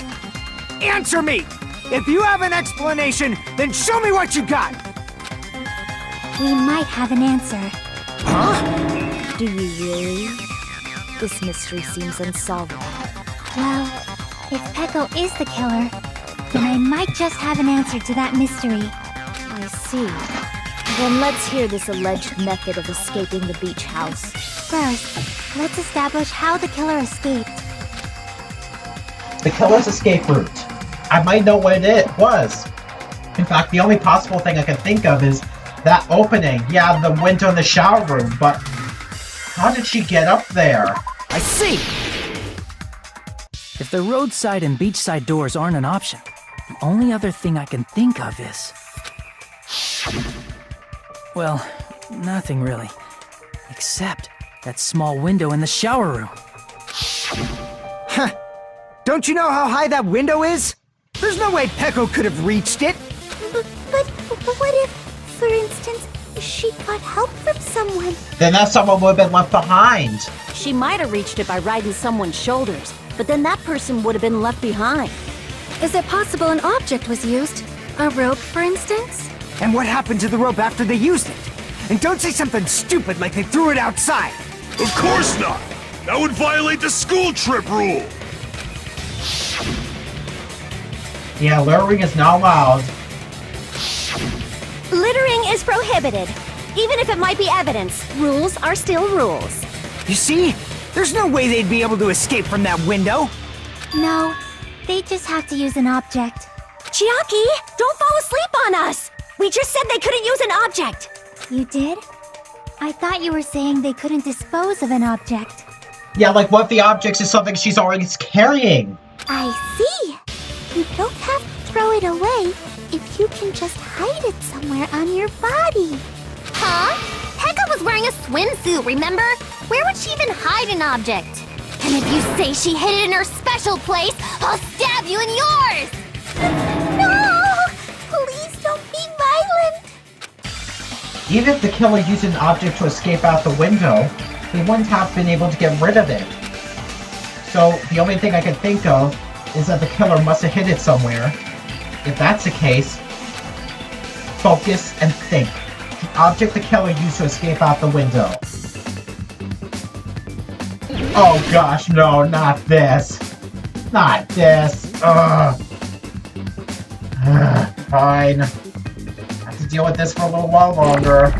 Answer me! If you have an explanation, then show me what you got! We might have an answer. Huh? Do you really? This mystery seems unsolvable. Well, if Peko is the killer, then I might just have an answer to that mystery. I see. Then let's hear this alleged method of escaping the beach house. First, let's establish how the killer escaped. The killer's escape route. I might know what it was. In fact, the only possible thing I can think of is that opening. Yeah, the window in the shower room, but how did she get up there? I see! If the roadside and beachside doors aren't an option, the only other thing I can think of is... well, nothing really. Except that small window in the shower room. Huh. Don't you know how high that window is? There's no way Peko could have reached it. But what if, for instance, she got help from someone? Then that someone would have been left behind. She might have reached it by riding someone's shoulders, but then that person would have been left behind. Is it possible an object was used? A rope, for instance? And what happened to the rope after they used it? And don't say something stupid like they threw it outside. Of course not! That would violate the school trip rule! Yeah, littering is not allowed. Littering is prohibited. Even if it might be evidence, rules are still rules. You see? There's no way they'd be able to escape from that window. No, they just have to use an object. Chiaki, don't fall asleep on us! We just said they couldn't use an object! You did? I thought you were saying they couldn't dispose of an object. Yeah, like what if the object is something she's already carrying? I see! You don't have to throw it away if you can just hide it somewhere on your body. Huh? Pekka was wearing a swimsuit, remember? Where would she even hide an object? And if you say she hid it in her special place, I'll stab you in yours! No! Please don't be violent! Even if the killer used an object to escape out the window, they wouldn't have been able to get rid of it. So the only thing I can think of is that the killer must have hid it somewhere. If that's the case, focus and think. The object the killer used to escape out the window. Oh gosh, no, not this. Not this. Ugh. Fine. I have to deal with this for a little while longer.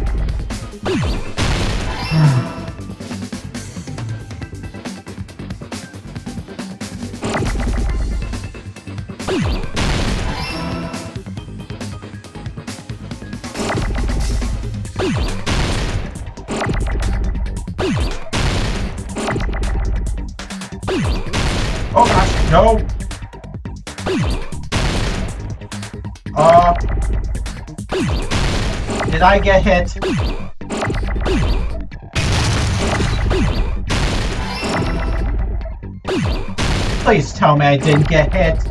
Oh gosh, no! Did I get hit? Please tell me I didn't get hit.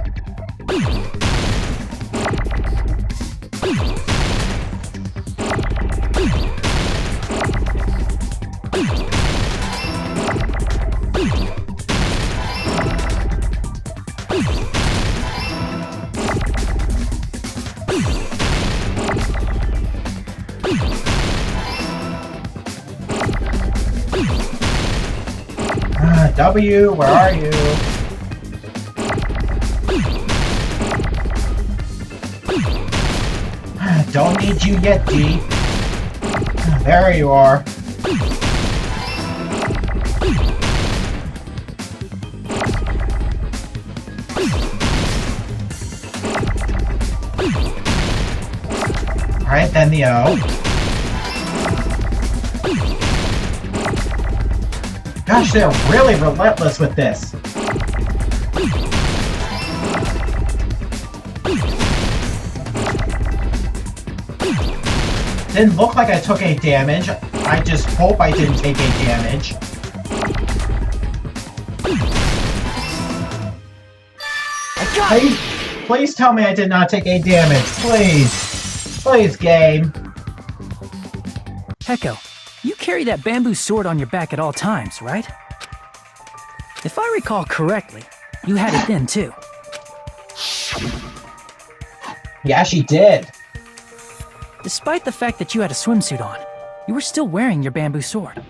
W, where are you? Don't need you yet, D. There you are. Alright, then the O. Gosh, they're really relentless with this. Didn't look like I took any damage. I just hope I didn't take any damage. Please tell me I did not take any damage. Please. Please, game. Peko, you carry that bamboo sword on your back at all times, right? If I recall correctly, You had it then, too. Yeah, she did. Despite the fact that you had a swimsuit on, you were still wearing your bamboo sword.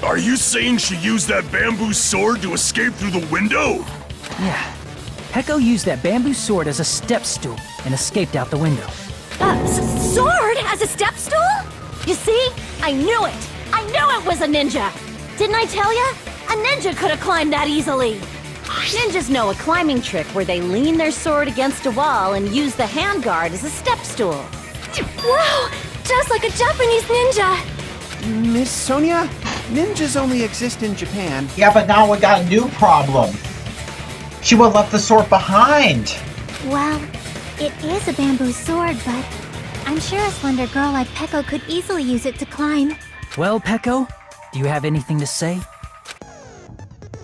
Are you saying she used that bamboo sword to escape through the window? Yeah. Peko used that bamboo sword as a step stool and escaped out the window. Sword as a step stool? You see? I knew it! I knew it was a ninja! Didn't I tell ya? A ninja could have climbed that easily! Ninjas know a climbing trick where they lean their sword against a wall and use the handguard as a step stool. Wow! Just like a Japanese ninja! Miss Sonia, ninjas only exist in Japan. Yeah, but now we got a new problem. She would have left the sword behind. Well, it is a bamboo sword, but I'm sure a slender girl like Peko could easily use it to climb. Well, Peko, do you have anything to say?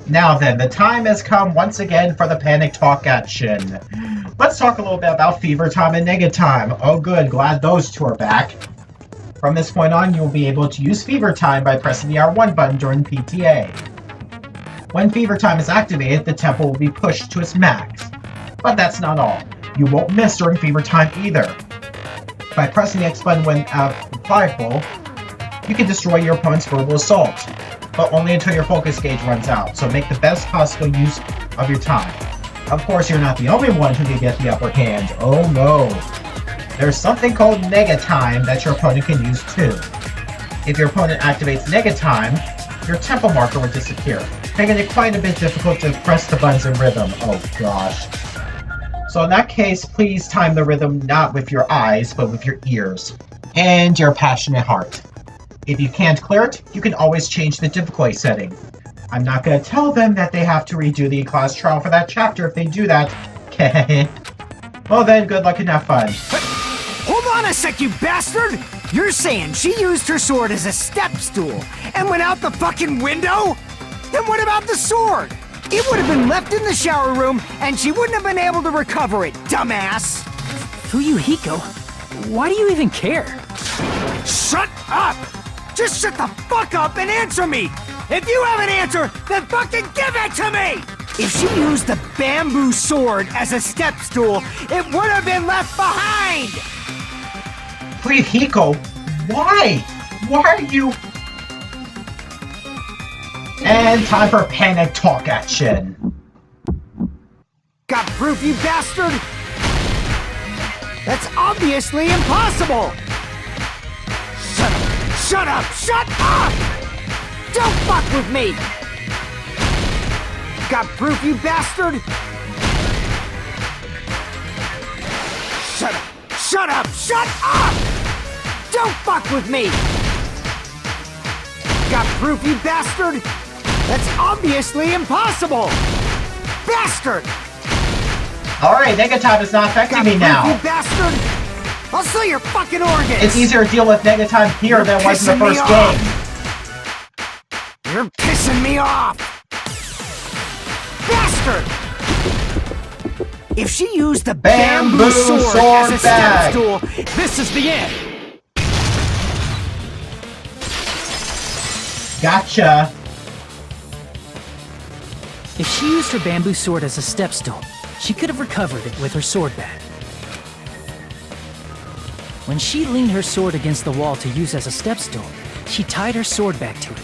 Now then, the time has come once again for the panic talk action. Let's talk a little bit about Fever Time and Nega Time. Oh good, glad those two are back. From this point on, you'll be able to use Fever Time by pressing the R1 button during PTA. When Fever Time is activated, the tempo will be pushed to its max. But that's not all. You won't miss during Fever Time either. By pressing the X button when applicable, you can destroy your opponent's verbal assault, but only until your focus gauge runs out, so make the best possible use of your time. Of course, you're not the only one who can get the upper hand. Oh no. There's something called Nega Time that your opponent can use too. If your opponent activates Nega Time, your tempo marker will disappear, making it quite a bit difficult to press the buttons in rhythm. Oh gosh. So in that case, please time the rhythm not with your eyes, but with your ears and your passionate heart. If you can't clear it, you can always change the difficulty setting. I'm not going to tell them that they have to redo the class trial for that chapter if they do that. Okay. Well then, good luck and have fun. Hold on a sec, you bastard! You're saying she used her sword as a step stool and went out the fucking window? Then what about the sword? It would have been left in the shower room and she wouldn't have been able to recover it, dumbass! Fuyuhiko, why do you even care? Shut up! Just shut the fuck up and answer me! If you have an answer, then fucking give it to me! If she used the bamboo sword as a step stool, it would have been left behind! Please, Hiko, why? Why are you... And time for panic talk action. Got proof, you bastard? That's obviously impossible! Shut up! Shut up! Don't fuck with me! Got proof, you bastard? Shut up! Shut up! Shut up! Don't fuck with me! Got proof, you bastard? That's obviously impossible! Bastard! Alright, Nega Time is not affecting me now. You bastard! I'll sell your fucking organs! It's easier to deal with Nega Time here than it was in the first game. You're pissing me off! Bastard! If she used the bamboo sword as a step stool, This is the end! Gotcha. If she used her bamboo sword as a step stool, she could have recovered it with her sword bag. When she leaned her sword against the wall to use as a step stool, she tied her sword back to it.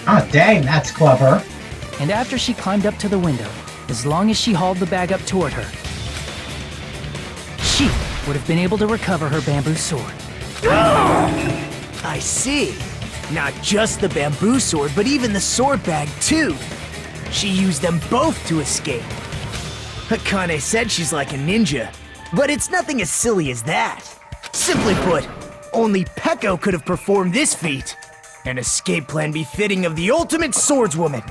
Oh, dang, that's clever. And after she climbed up to the window, as long as she hauled the bag up toward her, she would have been able to recover her bamboo sword. I see. Not just the bamboo sword, but even the sword bag, too. She used them both to escape. Akane said she's like a ninja, but it's nothing as silly as that. Simply put, only Peko could have performed this feat. An escape plan befitting of the ultimate swordswoman.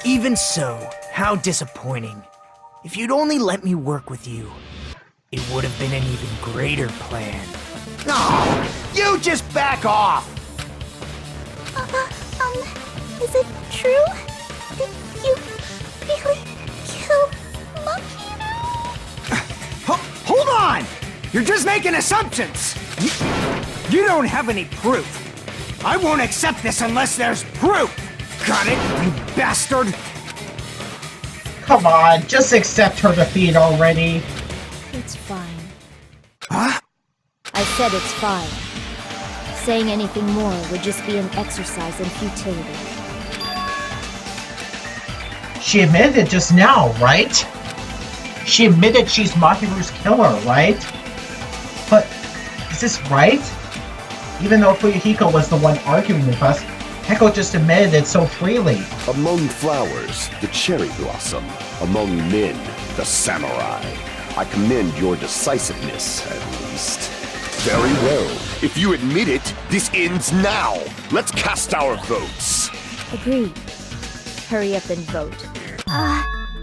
Even so, how disappointing. If you'd only let me work with you, it would have been an even greater plan. Oh, you just back off! Is it true? Did you really kill Mahiru? Hold on! You're just making assumptions! You don't have any proof. I won't accept this unless there's proof! Got it, you bastard? Come on, just accept her defeat already. It's fine. Huh? I said it's fine. Saying anything more would just be an exercise in futility. She admitted it just now, right? She admitted she's Mahiru's killer, right? But, is this right? Even though Fuyuhiko was the one arguing with us, Heko just admitted it so freely. Among flowers, the cherry blossom. Among men, the samurai. I commend your decisiveness, at least. Very well. If you admit it, this ends now. Let's cast our votes. Agreed. Hurry up and vote.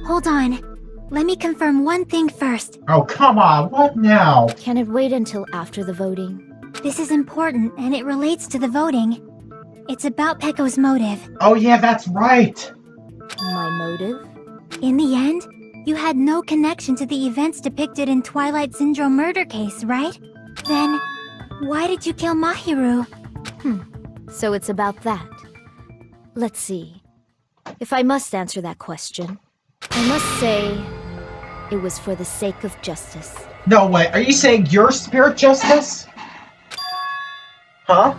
Hold on. Let me confirm one thing first. Oh, come on, what now? Can it wait until after the voting? This is important, and it relates to the voting. It's about Pecco's motive. Oh yeah, that's right. My motive? In the end, you had no connection to the events depicted in Twilight Syndrome murder case, right? Then, why did you kill Mahiru? So it's about that. Let's see. If I must answer that question, I must say it was for the sake of justice. No way, are you saying your spirit justice? Huh?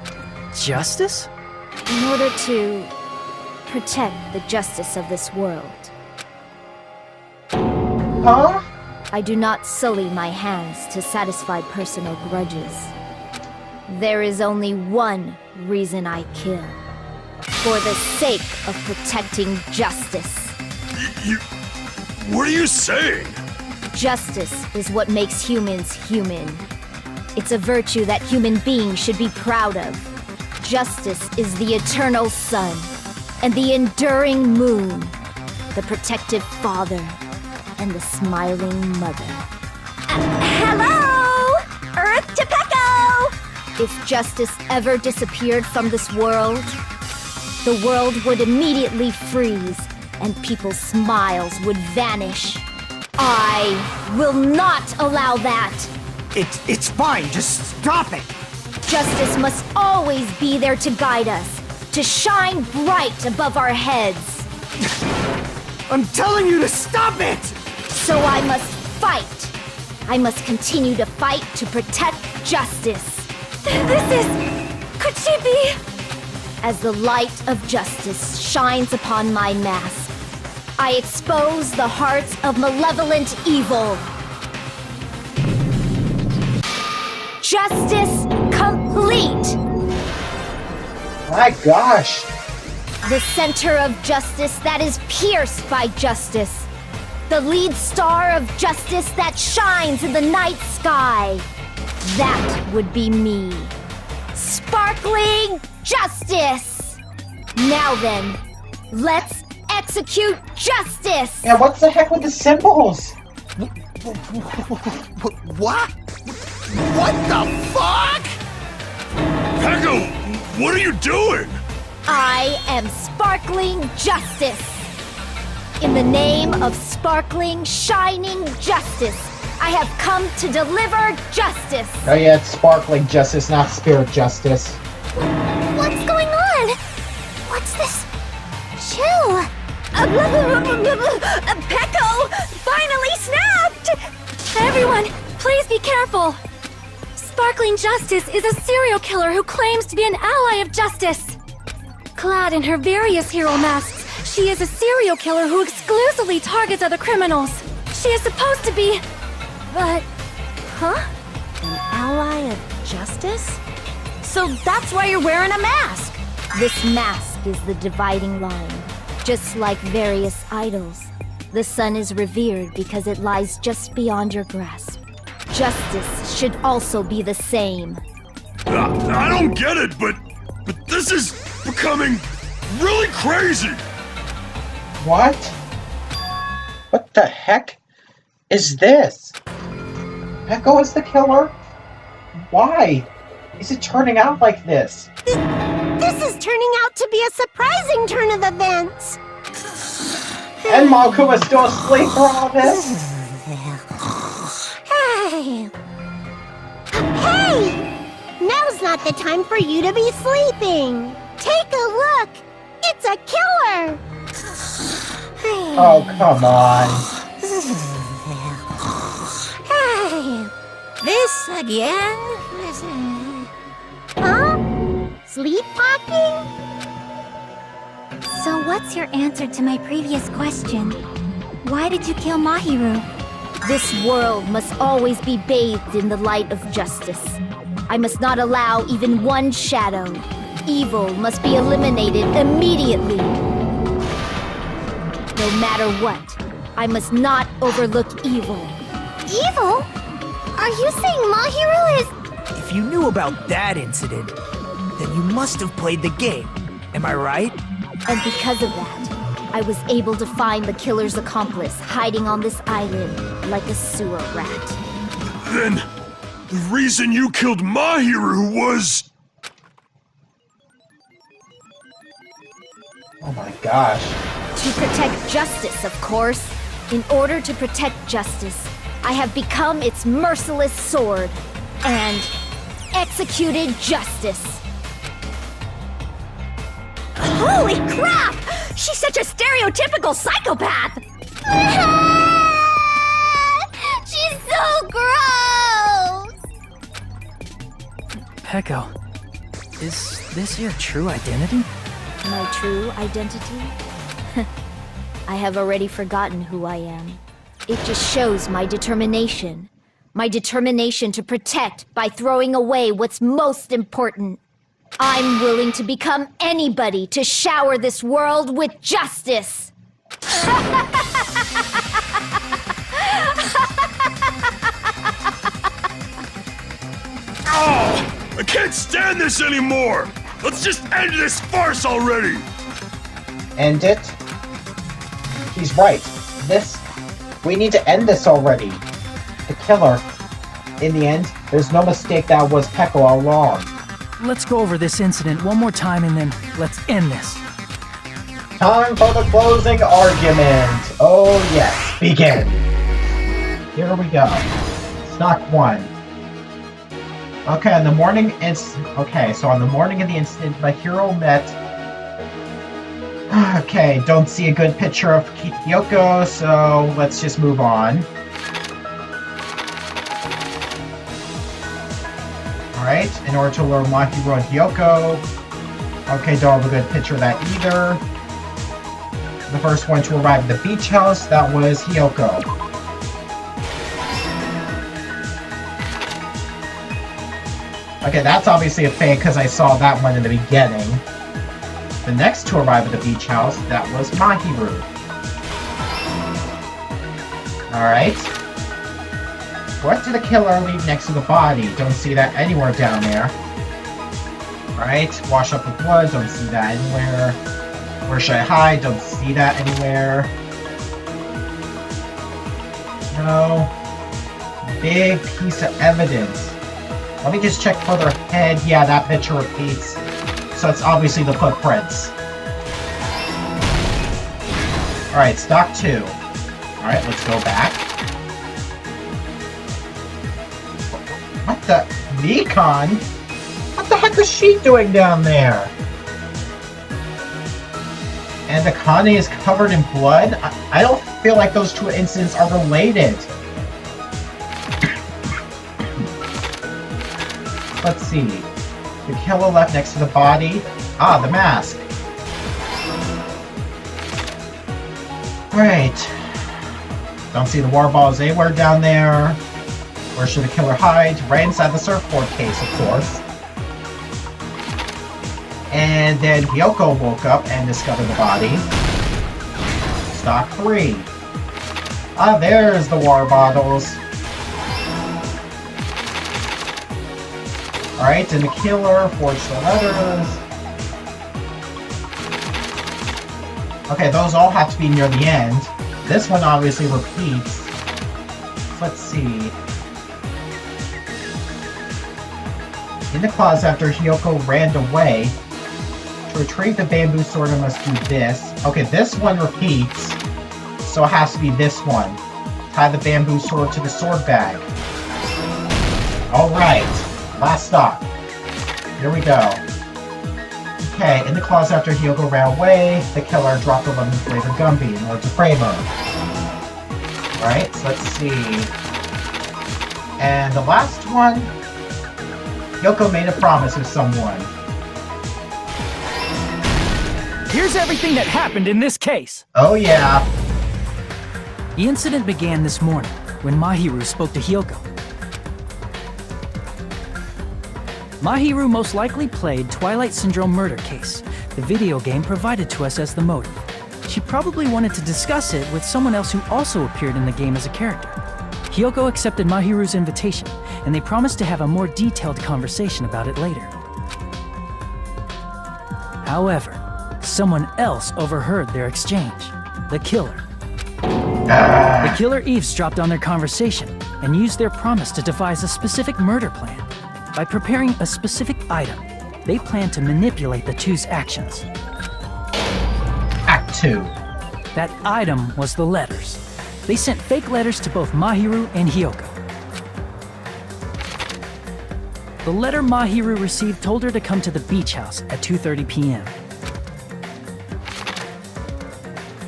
Justice? In order to protect the justice of this world. Huh? I do not sully my hands to satisfy personal grudges. There is only one reason I kill. For the sake of protecting justice. What are you saying? Justice is what makes humans human. It's a virtue that human beings should be proud of. Justice is the eternal sun, and the enduring moon, the protective father, and the smiling mother. Hello! Earth to Pecco! If justice ever disappeared from this world, the world would immediately freeze, and people's smiles would vanish. I will not allow that! It's fine, just stop it! Justice must always be there to guide us, to shine bright above our heads. I'm telling you to stop it! So I must fight. I must continue to fight to protect justice. Could she be? As the light of justice shines upon my mask, I expose the hearts of malevolent evil. Justice complete! My gosh. The center of justice that is pierced by justice. The lead star of justice that shines in the night sky. That would be me. Sparkling justice! Now then, let's execute justice! Yeah, what's the heck with the symbols? What? What the fuck? Pecco, what are you doing? I am sparkling justice. In the name of sparkling, shining justice, I have come to deliver justice. Oh yeah, it's sparkling justice, not spirit justice. What's going on? What's this? Chill. Pecco finally snapped! Everyone, please be careful. Sparkling Justice is a serial killer who claims to be an ally of justice. Clad in her various hero masks, she is a serial killer who exclusively targets other criminals. She is supposed to be... But... Huh? An ally of justice? So that's why you're wearing a mask. This mask is the dividing line. Just like various idols, the sun is revered because it lies just beyond your grasp. Justice should also be the same. I don't get it, but this is becoming really crazy. What? What the heck is this? Pecco is the killer? Why is it turning out like this? This is turning out to be a surprising turn of events. And Makuma's still asleep for all this? Hey! Now's not the time for you to be sleeping. Take a look. It's a killer. Oh, come on. This again? Huh? Sleepwalking? So what's your answer to my previous question? Why did you kill Mahiru? This world must always be bathed in the light of justice. I must not allow even one shadow. Evil must be eliminated immediately. No matter what, I must not overlook evil. Evil? Are you saying Mahiru is... If you knew about that incident, then you must have played the game. Am I right? And because of that, I was able to find the killer's accomplice hiding on this island like a sewer rat. Then, the reason you killed Mahiru was... Oh my gosh. To protect justice, of course. In order to protect justice, I have become its merciless sword and executed justice. Holy crap! She's such a stereotypical psychopath! She's so gross! Peko, is this your true identity? My true identity? I have already forgotten who I am. It just shows my determination. My determination to protect by throwing away what's most important. I'm willing to become anybody to shower this world with justice. Oh! I can't stand this anymore! Let's just end this farce already! End it? He's right. We need to end this already. The killer. In the end, there's no mistake that was Peko all along. Let's go over this incident one more time and then let's end this. Time for the closing argument. Oh yes, begin. Here we go. Stock 1. Okay, on the morning so on the morning of the incident, my hero met... Okay, don't see a good picture of Kyoko, so let's just move on. Alright, in order to lure Mahiru and Kyoko. Okay, don't have a good picture of that either. The first one to arrive at the beach house, that was Hyoko. Okay, that's obviously a fake because I saw that one in the beginning. The next to arrive at the beach house, that was Mahiru. Alright. What did the killer leave next to the body? Don't see that anywhere down there. Alright, wash up the blood, don't see that anywhere. Where should I hide? Don't see that anywhere. No. Big piece of evidence. Let me just check further ahead. Yeah, that picture repeats. So it's obviously the footprints. Alright, stock 2. Alright, let's go back. What the? Nikon? What the heck is she doing down there? And Akane is covered in blood? I don't feel like those two incidents are related. Let's see. The killer left next to the body. Ah, the mask. Right. Don't see the war balls anywhere down there. Where should the killer hide? Right inside the surfboard case, of course. And then Hyoko woke up and discovered the body. Stock 3. Ah, there's the water bottles. Alright, and the killer forged the letters. Okay, those all have to be near the end. This one obviously repeats. Let's see. In the closet after Hyoko ran away. To retrieve the bamboo sword, I must do this. Okay, this one repeats. So it has to be this one. Tie the bamboo sword to the sword bag. Alright. Last stop. here we go. Okay, in the closet after Hyoko ran away, the killer dropped the lemon-flavored gumby in order to frame her. Alright, so let's see. And the last one, Hyoko made a promise with someone. Here's everything that happened in this case. Oh yeah. The incident began this morning when Mahiru spoke to Hyoko. Mahiru most likely played Twilight Syndrome Murder Case, the video game provided to us as the motive. She probably wanted to discuss it with someone else who also appeared in the game as a character. Hyoko accepted Mahiru's invitation, and they promised to have a more detailed conversation about it later. However, someone else overheard their exchange. The killer. The killer eavesdropped on their conversation and used their promise to devise a specific murder plan. By preparing a specific item, they planned to manipulate the two's actions. Act 2. That item was the letters. They sent fake letters to both Mahiru and Hyoko. The letter Mahiru received told her to come to the beach house at 2:30 p.m.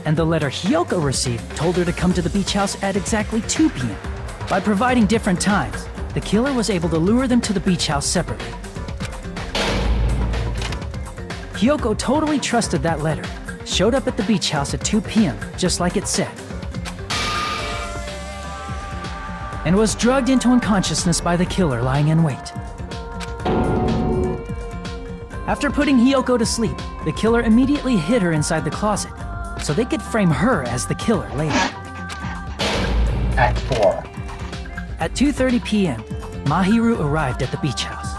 And the letter Hyoko received told her to come to the beach house at exactly 2 p.m. By providing different times, the killer was able to lure them to the beach house separately. Hyoko totally trusted that letter, showed up at the beach house at 2 p.m., just like it said, and was drugged into unconsciousness by the killer lying in wait. After putting Hyoko to sleep, the killer immediately hid her inside the closet, so they could frame her as the killer later. Act 4. At 2:30 p.m., Mahiru arrived at the beach house.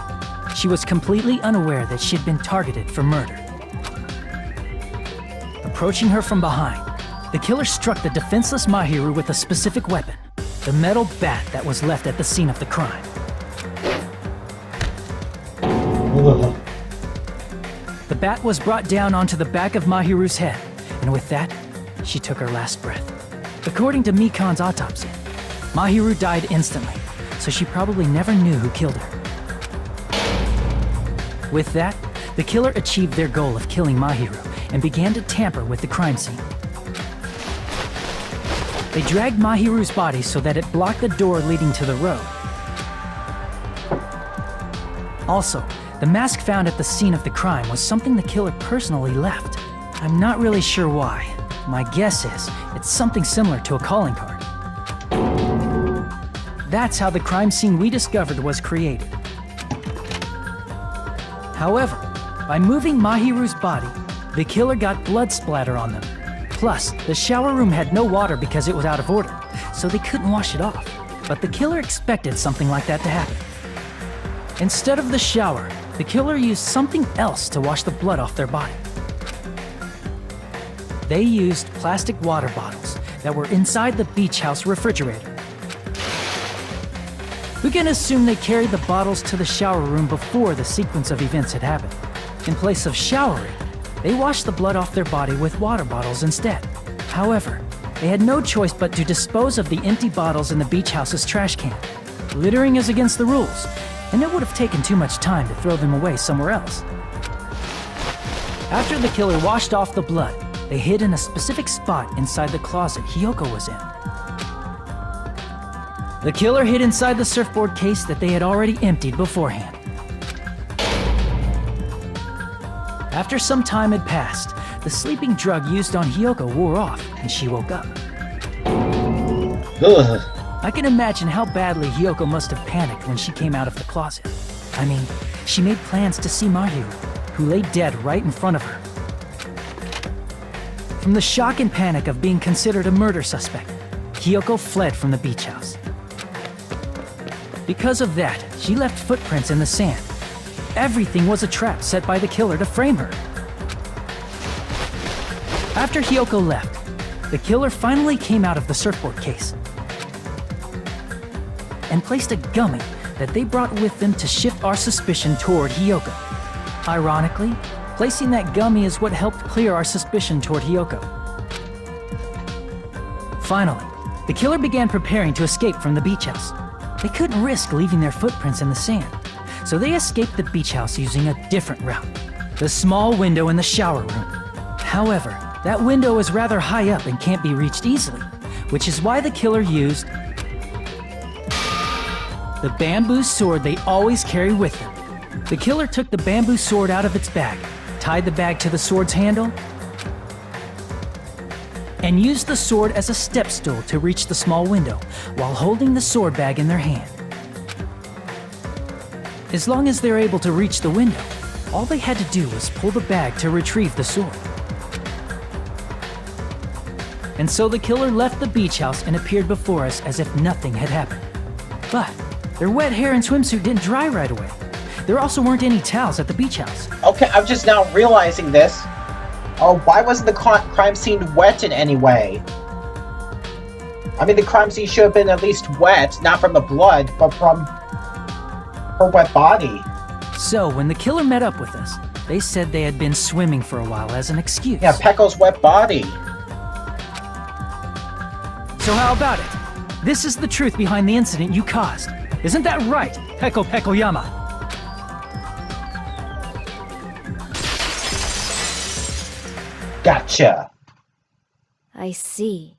She was completely unaware that she had been targeted for murder. Approaching her from behind, the killer struck the defenseless Mahiru with a specific weapon, the metal bat that was left at the scene of the crime. The bat was brought down onto the back of Mahiru's head, and with that, she took her last breath. According to Mikan's autopsy, Mahiru died instantly, so she probably never knew who killed her. With that, the killer achieved their goal of killing Mahiru and began to tamper with the crime scene. They dragged Mahiru's body so that it blocked the door leading to the road. Also, the mask found at the scene of the crime was something the killer personally left. I'm not really sure why. My guess is it's something similar to a calling card. That's how the crime scene we discovered was created. However, by moving Mahiru's body, the killer got blood splatter on them. Plus, the shower room had no water because it was out of order, so they couldn't wash it off. But the killer expected something like that to happen. Instead of the shower, the killer used something else to wash the blood off their body. They used plastic water bottles that were inside the beach house refrigerator. We can assume they carried the bottles to the shower room before the sequence of events had happened. In place of showering, they washed the blood off their body with water bottles instead. However, they had no choice but to dispose of the empty bottles in the beach house's trash can. Littering is against the rules, and it would have taken too much time to throw them away somewhere else. After the killer washed off the blood, they hid in a specific spot inside the closet Hyoko was in. The killer hid inside the surfboard case that they had already emptied beforehand. After some time had passed, the sleeping drug used on Hyoko wore off, and she woke up. I can imagine how badly Hyoko must have panicked when she came out of the closet. I mean, she made plans to see Mahiru, who lay dead right in front of her. From the shock and panic of being considered a murder suspect, Hyoko fled from the beach house. Because of that, she left footprints in the sand. Everything was a trap set by the killer to frame her. After Hyoko left, the killer finally came out of the surfboard case and placed a gummy that they brought with them to shift our suspicion toward Hyoko. Ironically, placing that gummy is what helped clear our suspicion toward Hyoko. Finally, the killer began preparing to escape from the beach house. They couldn't risk leaving their footprints in the sand, so they escaped the beach house using a different route. The small window in the shower room. However, that window is rather high up and can't be reached easily, which is why the killer used the bamboo sword they always carry with them. The killer took the bamboo sword out of its bag, tied the bag to the sword's handle, and used the sword as a step stool to reach the small window while holding the sword bag in their hand. As long as they're able to reach the window, all they had to do was pull the bag to retrieve the sword. And so the killer left the beach house and appeared before us as if nothing had happened. But their wet hair and swimsuit didn't dry right away. There also weren't any towels at the beach house. Okay, I'm just now realizing this. Oh, why wasn't the crime scene wet in any way? I mean, the crime scene should have been at least wet, not from the blood, but from her wet body. So, when the killer met up with us, they said they had been swimming for a while as an excuse. Yeah, Pecco's wet body. So how about it? This is the truth behind the incident you caused. Isn't that right, Pecco Peccoyama? Gotcha. I see.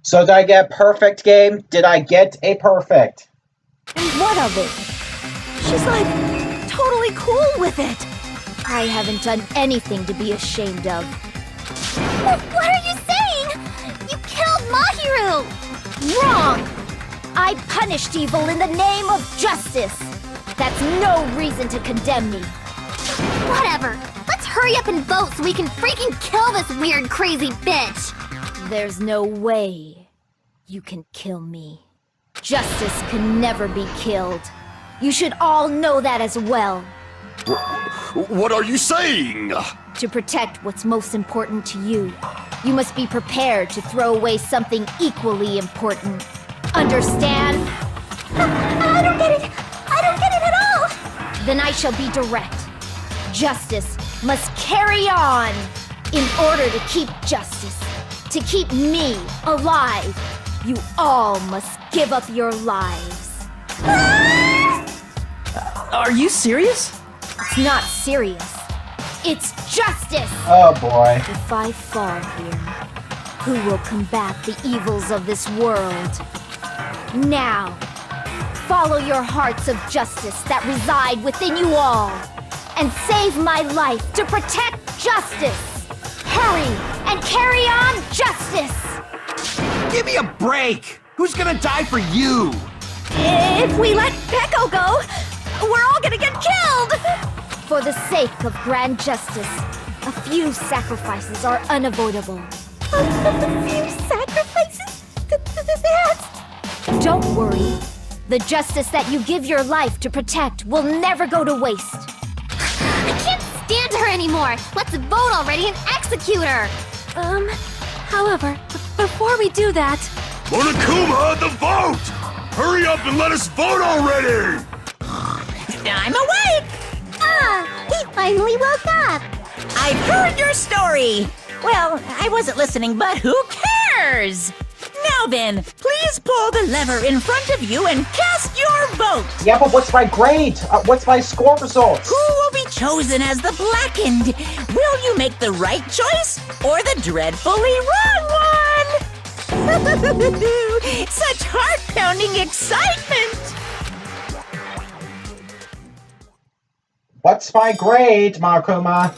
So did I get a perfect game? Did I get a perfect? And what of it? She's like totally cool with it. I haven't done anything to be ashamed of. What are you saying? You killed Mahiru! Wrong! I punished evil in the name of justice. That's no reason to condemn me. Whatever. Let's hurry up and vote so we can freaking kill this weird, crazy bitch! There's no way you can kill me. Justice can never be killed. You should all know that as well. What are you saying? To protect what's most important to you, you must be prepared to throw away something equally important. Understand? I don't get it! I don't get it at all! Then I shall be direct. Justice must carry on. In order to keep justice, to keep me alive, you all must give up your lives. Are you serious? It's not serious. It's justice! Oh boy. If I fall here, who will combat the evils of this world? Now, follow your hearts of justice that reside within you all, and save my life to protect justice! Hurry and carry on justice! Give me a break! Who's gonna die for you? If we let Pecco go, we're all gonna get killed! For the sake of grand justice, a few sacrifices are unavoidable. A few sacrifices? That's... Don't worry. The justice that you give your life to protect will never go to waste. I can't stand her anymore! Let's vote already and execute her! However, before we do that... Monokuma, the vote! Hurry up and let us vote already! I'm awake! Ah, he finally woke up! I've heard your story! Well, I wasn't listening, but who cares? Now then, please pull the lever in front of you and cast your vote! Yeah, but what's my grade? What's my score results? Who will be chosen as the Blackened? Will you make the right choice or the dreadfully wrong one? Such heart-pounding excitement! What's my grade, Monokuma?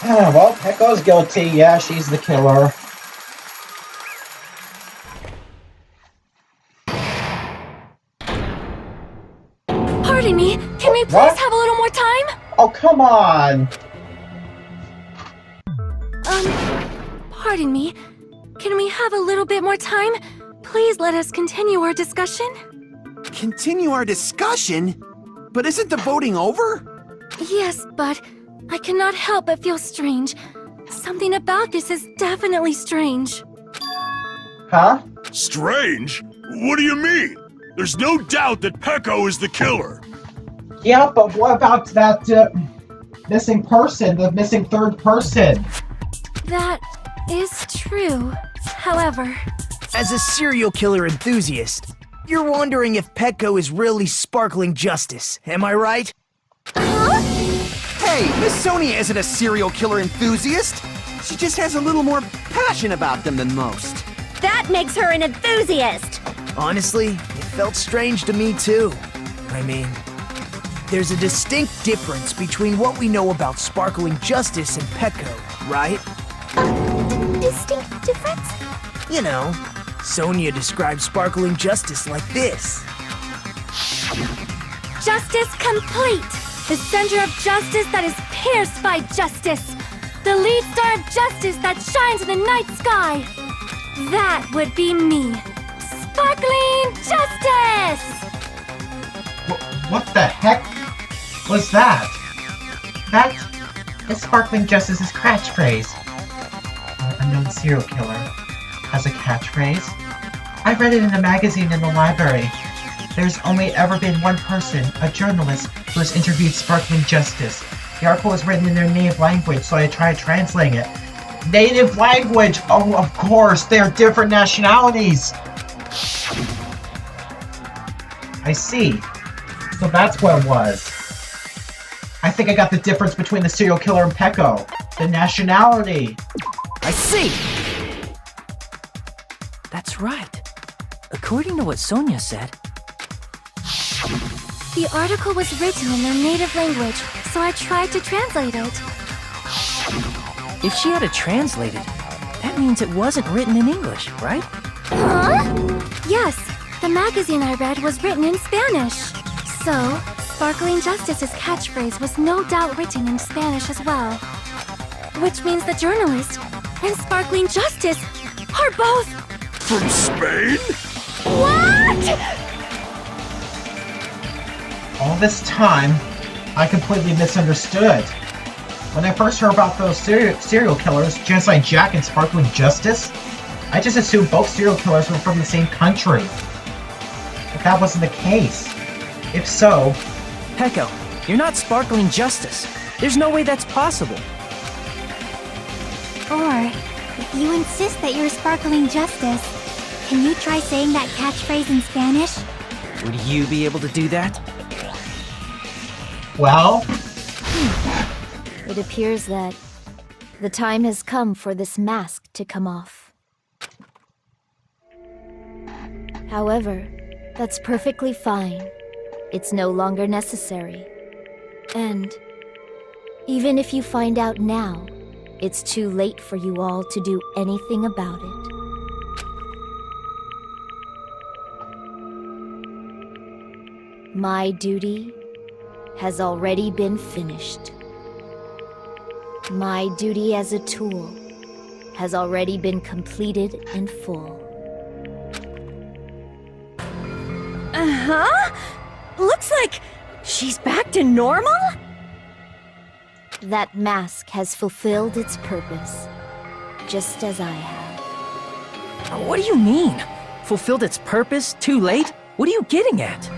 Well, Pecco's guilty. Yeah, she's the killer. Pardon me, can we please What? have a little more time? Oh, come on. Pardon me. Can we have a little bit more time? Please let us continue our discussion. Continue our discussion? But isn't the voting over? Yes, but I cannot help but feel strange. Something about this is definitely strange. Huh? Strange? What do you mean? There's no doubt that Pecco is the killer. Yeah, but what about that missing person, the missing third person? That is true. However, As a serial killer enthusiast, you're wondering if Petco is really sparkling justice, am I right? Hey, Miss Sonia isn't a serial killer enthusiast. She just has a little more passion about them than most. That makes her an enthusiast! Honestly, it felt strange to me too. I mean, there's a distinct difference between what we know about sparkling justice and Petco, right? Distinct difference? You know, Sonia describes sparkling justice like this. Justice complete! The center of justice that is pierced by justice! The lead star of justice that shines in the night sky! That would be me! Sparkling justice! What the heck was that? That is Sparkling Justice's catchphrase. An unknown serial killer has a catchphrase? I read it in a magazine in the library. There's only ever been one person, a journalist, who has interviewed Sparkling Justice. The article was written in their native language, so I tried translating it. Native language! Oh, of course, they're different nationalities! I see. So that's what it was. I think I got the difference between the serial killer and Petco. The nationality. I see! That's right. According to what Sonia said, The article was written in their native language, so I tried to translate it. if she had it translated, that means it wasn't written in English, right? Huh? Yes, the magazine I read was written in Spanish. So, Sparkling Justice's catchphrase was no doubt written in Spanish as well. Which means the journalist and Sparkling Justice are both... From Spain? What?! All this time, I completely misunderstood. When I first heard about those serial killers, Genocide Jack and Sparkling Justice, I just assumed both serial killers were from the same country. But that wasn't the case. If so... Petco, you're not Sparkling Justice. There's no way that's possible. Or, if you insist that you're Sparkling Justice, can you try saying that catchphrase in Spanish? Would you be able to do that? Well... It appears that the time has come for this mask to come off. However, that's perfectly fine. It's no longer necessary. And even if you find out now, it's too late for you all to do anything about it. My duty has already been finished. My duty as a tool has already been completed in full. Uh-huh? Looks like she's back to normal? That mask has fulfilled its purpose, just as I have. What do you mean? Fulfilled its purpose? Too late? What are you getting at?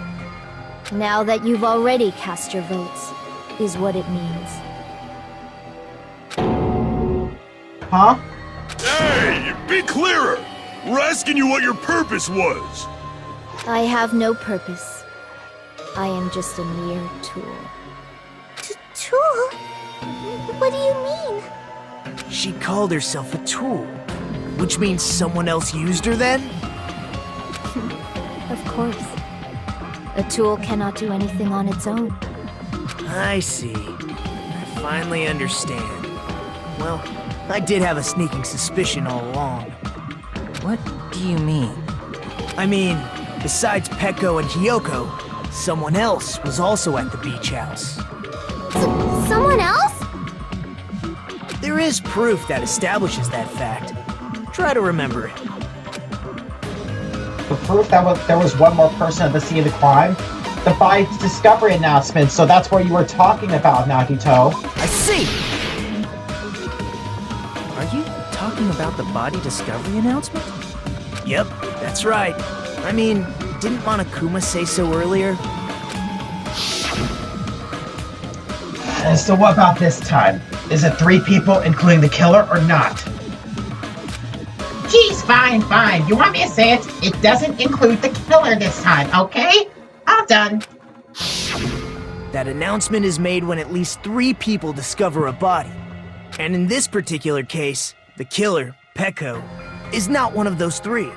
Now that you've already cast your votes, is what it means. Huh? Hey, be clearer! We're asking you what your purpose was! I have no purpose. I am just a mere tool. Tool? What do you mean? She called herself a tool, which means someone else used her then? Of course. A tool cannot do anything on its own. I see. I finally understand. Well, I did have a sneaking suspicion all along. What do you mean? I mean, besides Petco and Hiyoko, someone else was also at the beach house. Someone else? There is proof that establishes that fact. Try to remember it. The proof that there was one more person at the scene of the crime? The body discovery announcement, so that's what you were talking about, Nagito. I see! Are you talking about the body discovery announcement? Yep, that's right. I mean, didn't Monokuma say so earlier? And so what about this time? Is it 3 people, including the killer, or not? Geez, fine, fine. You want me to say it? It doesn't include the killer this time, okay? All done. That announcement is made when at least 3 people discover a body. And in this particular case, the killer, Peko, is not one of those 3.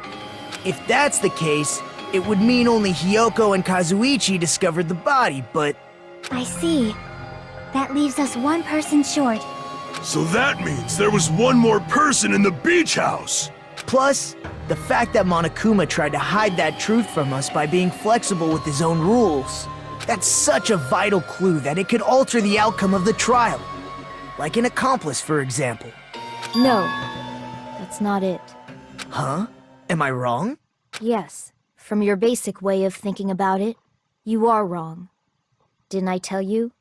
If that's the case, it would mean only Hiyoko and Kazuichi discovered the body, but... I see. That leaves us 1 person short. So that means there was one more person in the beach house. Plus, the fact that Monokuma tried to hide that truth from us by being flexible with his own rules. That's such a vital clue that it could alter the outcome of the trial. Like an accomplice, for example. No, that's not it. Huh? Am I wrong? Yes, from your basic way of thinking about it, you are wrong. Didn't I tell you?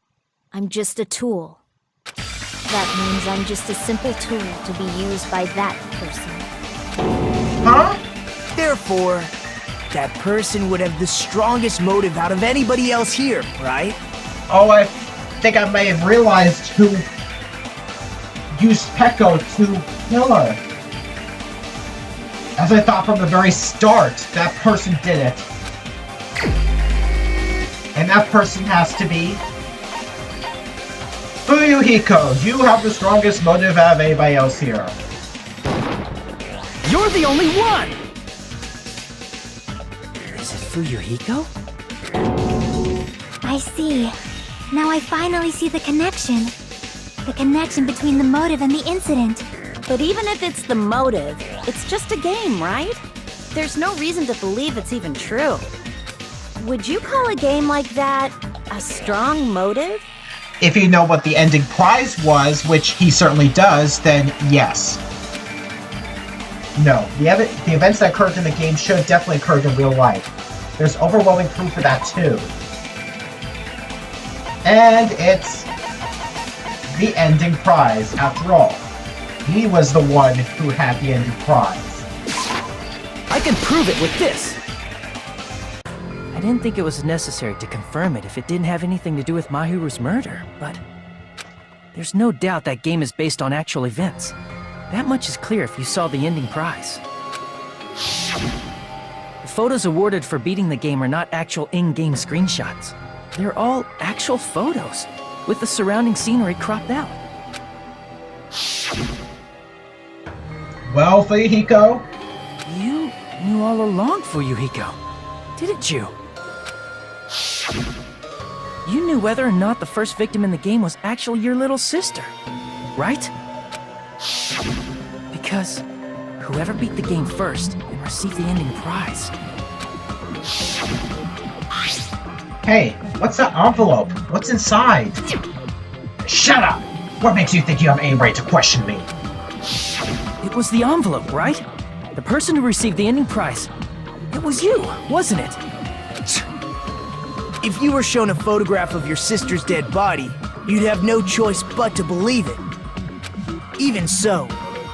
I'm just a tool. That means I'm just a simple tool to be used by that person. Huh? Therefore, that person would have the strongest motive out of anybody else here, right? Oh, I think I may have realized who used Peko to kill her. As I thought from the very start, that person did it. And that person has to be Fuyuhiko. You have the strongest motive out of anybody else here. You're the only one! Is it Fuyuhiko? I see. Now I finally see the connection. The connection between the motive and the incident. But even if it's the motive, it's just a game, right? There's no reason to believe it's even true. Would you call a game like that a strong motive? If you know what the ending prize was, which he certainly does, then yes. No, the events that occurred in the game should have definitely occurred in real life. There's overwhelming proof of that too. And it's the ending prize, after all. He was the one who had the ending prize. I can prove it with this! I didn't think it was necessary to confirm it if it didn't have anything to do with Mahiru's murder, but... there's no doubt that game is based on actual events. That much is clear if you saw the ending prize. The photos awarded for beating the game are not actual in-game screenshots. They're all actual photos, with the surrounding scenery cropped out. Well, Fuyuhiko? You knew all along, Fuyuhiko, didn't you? You knew whether or not the first victim in the game was actually your little sister, right? Because whoever beat the game first and received the ending prize. Hey, what's that envelope? What's inside? Shut up! What makes you think you have any right to question me? It was the envelope, right? The person who received the ending prize. It was you, wasn't it? If you were shown a photograph of your sister's dead body, you'd have no choice but to believe it. Even so,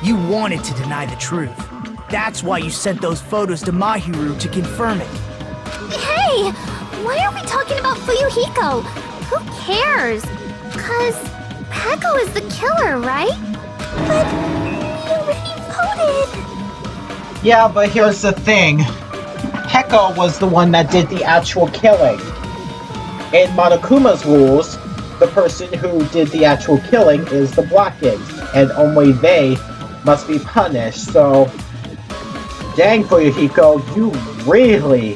you wanted to deny the truth. That's why you sent those photos to Mahiru to confirm it. Hey! Why are we talking about Fuyuhiko? Who cares? 'Cause Peko is the killer, right? But we already voted. Yeah, but here's the thing. Peko was the one that did the actual killing. In Monokuma's rules, the person who did the actual killing is the blocking, and only they must be punished, so... Dang, Fuyuhiko, you really...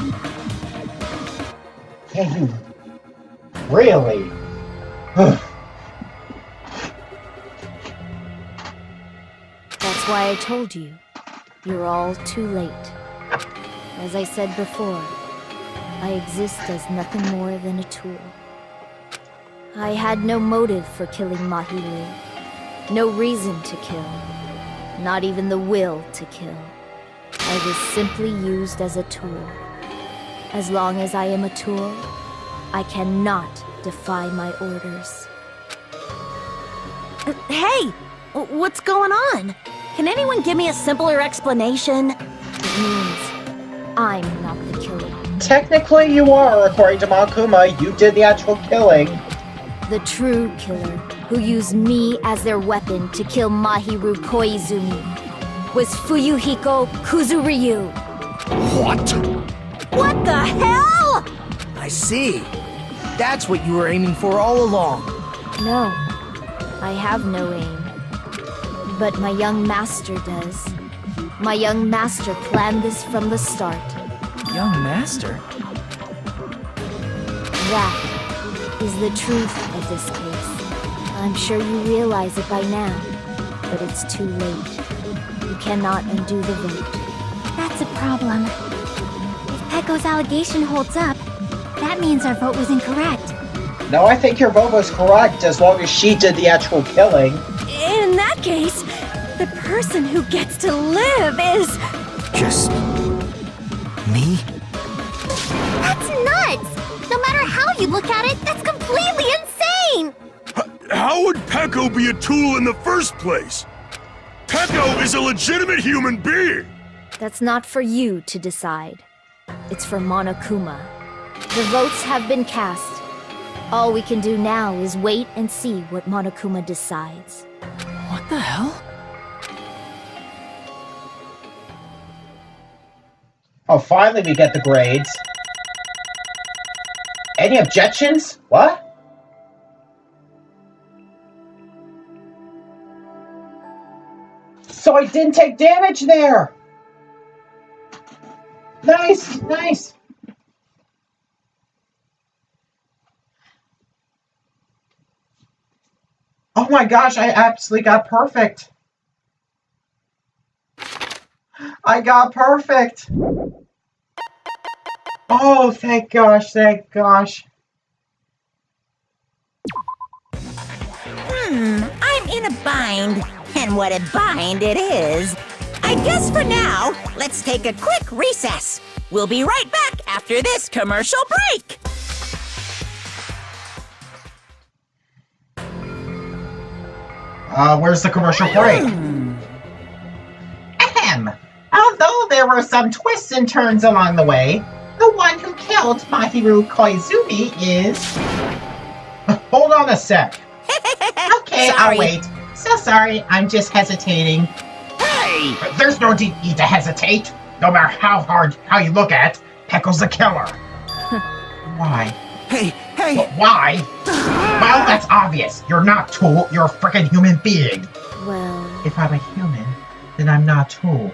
You really... That's why I told you. You're all too late. As I said before, I exist as nothing more than a tool. I had no motive for killing Mahiru. No reason to kill. Not even the will to kill. I was simply used as a tool. As long as I am a tool, I cannot defy my orders. Hey! What's going on? Can anyone give me a simpler explanation? It means I'm not the killer. Technically you are, according to Monokuma. You did the actual killing. The true killer, who used me as their weapon to kill Mahiru Koizumi. was Fuyuhiko Kuzuryu. What? What the hell? I see. That's what you were aiming for all along. No, I have no aim. But my young master does. My young master planned this from the start. Young master? That is the truth of this case. I'm sure you realize it by now, but it's too late. You cannot undo the vote. That's a problem. If Pecco's allegation holds up, that means our vote was incorrect. No, I think your vote was correct as long as she did the actual killing. In that case, the person who gets to live is... Just... me? That's nuts! No matter how you look at it, that's completely insane! How would Pecco be a tool in the first place? Pecco is a legitimate human being! That's not for you to decide. It's for Monokuma. The votes have been cast. All we can do now is wait and see what Monokuma decides. What the hell? Oh, finally we get the grades. Any objections? What? So I didn't take damage there! Nice, nice. Oh my gosh, I absolutely got perfect. I got perfect. Oh, thank gosh, thank gosh. I'm in a bind. And what a bind it is. I guess for now, let's take a quick recess. We'll be right back after this commercial break. Where's the commercial break? Ahem. Although there were some twists and turns along the way, the one who killed Mahiru Koizumi is... Hold on a sec. Okay, Sorry. I'll wait. So sorry, I'm just hesitating. Hey! There's no need to hesitate. No matter how hard you look at, Pecco's the killer. Why? Hey! But why? Well, that's obvious. You're not Tool, you're a freaking human being. Well, If I'm a human, then I'm not Tool.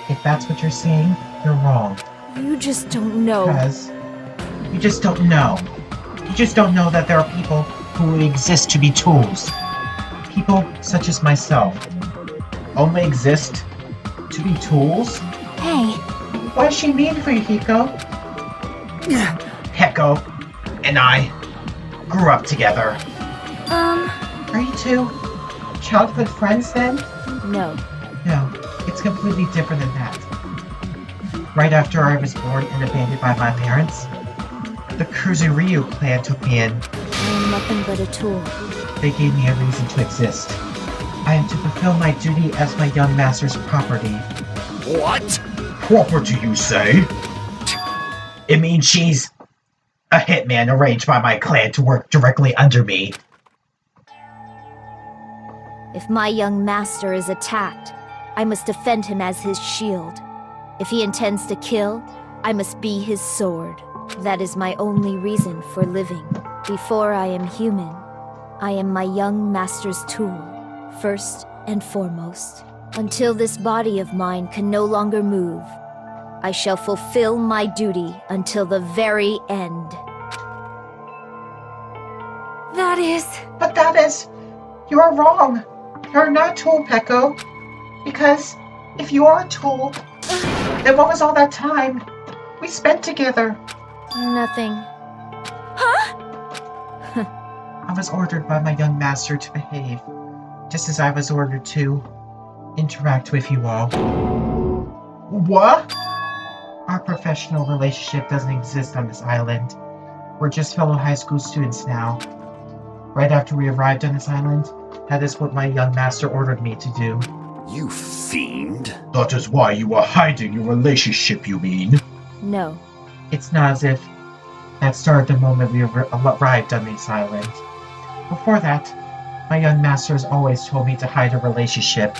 If that's what you're saying, you're wrong. you just don't know. Because you just don't know. You just don't know that there are people who exist to be tools. People such as myself only exist to be tools? Hey, What does she mean for you, Hiko? Pecco and I grew up together. Are you two childhood friends then? No. No, it's completely different than that. Right after I was born and abandoned by my parents, the Kuzuryu clan took me in. I am nothing but a tool. They gave me a reason to exist. I am to fulfill my duty as my young master's property. What? Property, you say? It means she's a hitman arranged by my clan to work directly under me. If my young master is attacked, I must defend him as his shield. If he intends to kill, I must be his sword. That is my only reason for living. Before I am human, I am my young master's tool, first and foremost. Until this body of mine can no longer move, I shall fulfill my duty until the very end. But you are wrong. You're not Tool, Pecco. Because if you are a Tool, then what was all that time we spent together? Nothing. I was ordered by my young master to behave, just as I was ordered to interact with you all. What? Our professional relationship doesn't exist on this island. We're just fellow high school students now. Right after we arrived on this island, that is what my young master ordered me to do. You fiend. That is why you were hiding your relationship, you mean? No. It's not as if that started the moment we arrived on this island. Before that, my young master has always told me to hide a relationship.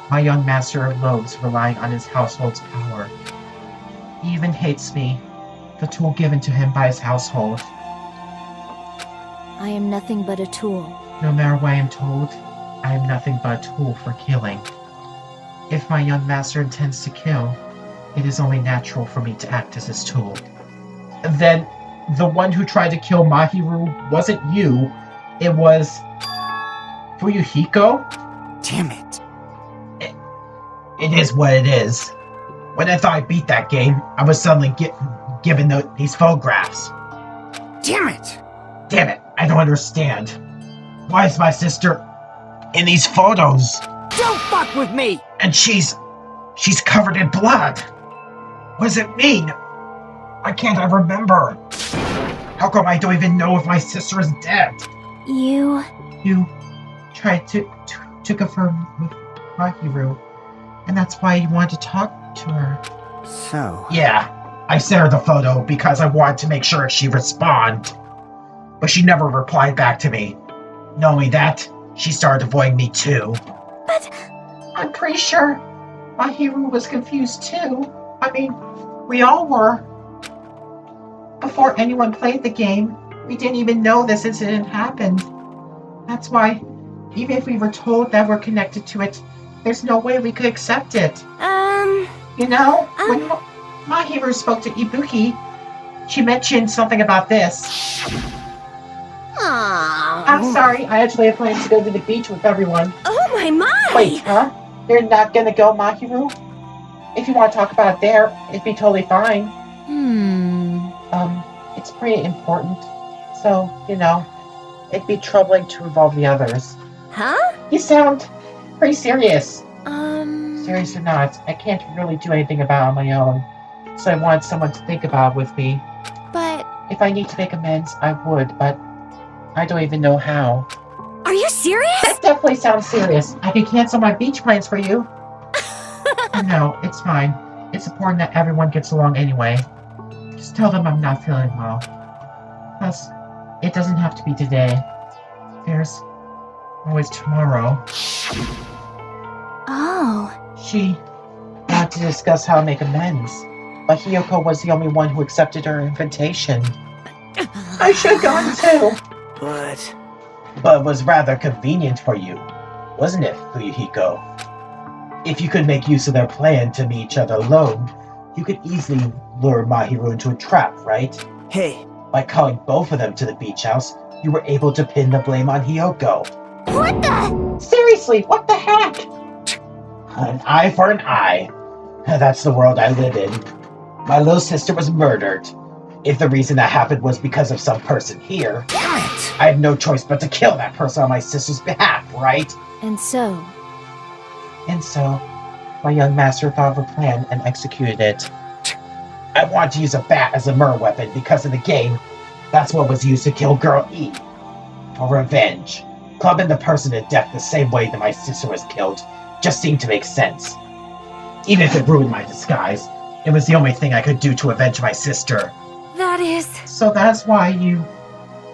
My young master loathes relying on his household's power. He even hates me, the tool given to him by his household. I am nothing but a tool. No matter what I am told, I am nothing but a tool for killing. If my young master intends to kill, it is only natural for me to act as his tool. Then, the one who tried to kill Mahiru wasn't you, it was... Fuyuhiko? Damn it. It is what it is. When I thought I beat that game, I was suddenly given these photographs. Damn it! Damn it, I don't understand. Why is my sister in these photos? Don't fuck with me! And she's covered in blood. What does it mean? Why can't I remember? How come I don't even know if my sister is dead? You tried to confirm with Mahiru, and that's why you wanted to talk to her. So... Yeah, I sent her the photo because I wanted to make sure she'd respond. But she never replied back to me. Knowing that, she started avoiding me too. But... I'm pretty sure Mahiru was confused too. I mean, we all were. Before anyone played the game, we didn't even know this incident happened. That's why, even if we were told that we're connected to it, there's no way we could accept it. You know, when Mahiru spoke to Ibuki, she mentioned something about this. Aww. I'm sorry, I actually had plans to go to the beach with everyone. Oh my! Wait, huh? You're not gonna go, Mahiru? If you want to talk about it there, it'd be totally fine. It's pretty important. So, you know, it'd be troubling to involve the others. Huh? You sound pretty serious. Serious or not, I can't really do anything about it on my own. So I wanted someone to think about it with me. But... If I need to make amends, I would, but I don't even know how. Are you serious? That definitely sounds serious. I can cancel my beach plans for you. No, it's fine. It's important that everyone gets along anyway. Just tell them I'm not feeling well. Plus, it doesn't have to be today. There's always tomorrow. Oh. She wanted to discuss how to make amends, but Hiyoko was the only one who accepted her invitation. I should have gone too. But But it was rather convenient for you, wasn't it, Fuyuhiko? If you could make use of their plan to meet each other alone, you could easily lure Mahiru into a trap, right? hey, By calling both of them to the beach house, you were able to pin the blame on Hiyoko. What the? Seriously, what the heck? An eye for an eye. That's the world I live in. My little sister was murdered. If the reason that happened was because of some person here, Damn it! I had no choice but to kill that person on my sister's behalf, right? And so... And so, my young master thought of a plan and executed it. I wanted to use a bat as a murder weapon because in the game, that's what was used to kill Girl E. For revenge. Clubbing the person to death the same way that my sister was killed just seemed to make sense. Even if it ruined my disguise, it was the only thing I could do to avenge my sister. That is... So that's why you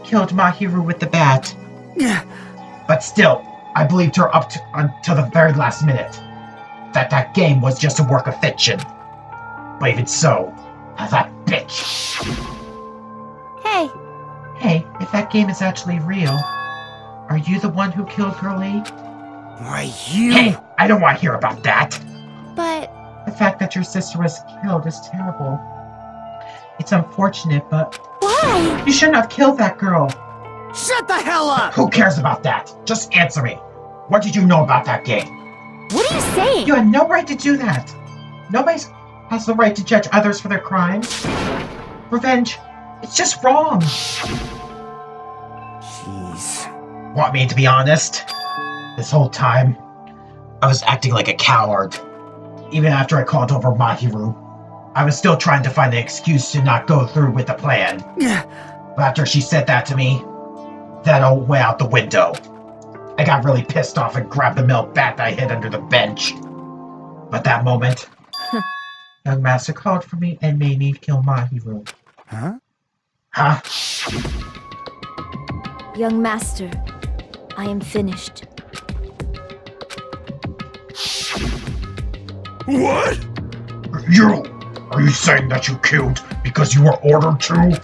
killed Mahiru with the bat. But still, I believed her up until the very last minute. That game was just a work of fiction. But even so, that bitch. Hey, Hey, if that game is actually real, are you the one who killed Girl E? Why, you... Hey, I don't want to hear about that. But... The fact that your sister was killed is terrible. It's unfortunate, but why? you shouldn't have killed that girl. Shut the hell up! Who cares about that? Just answer me. What did you know about that game? What are you saying? You had no right to do that. Nobody has the right to judge others for their crimes. Revenge, it's just wrong. Jeez. Want me to be honest? This whole time, I was acting like a coward. Even after I called over Mahiru, I was still trying to find an excuse to not go through with the plan. But after she said that to me, that all went out the window. I got really pissed off and grabbed the milk bat that I hid under the bench. But that moment, young master called for me and made me kill Mahiru. Huh? Huh? Young master, I am finished. What? Are you saying that you killed because you were ordered to?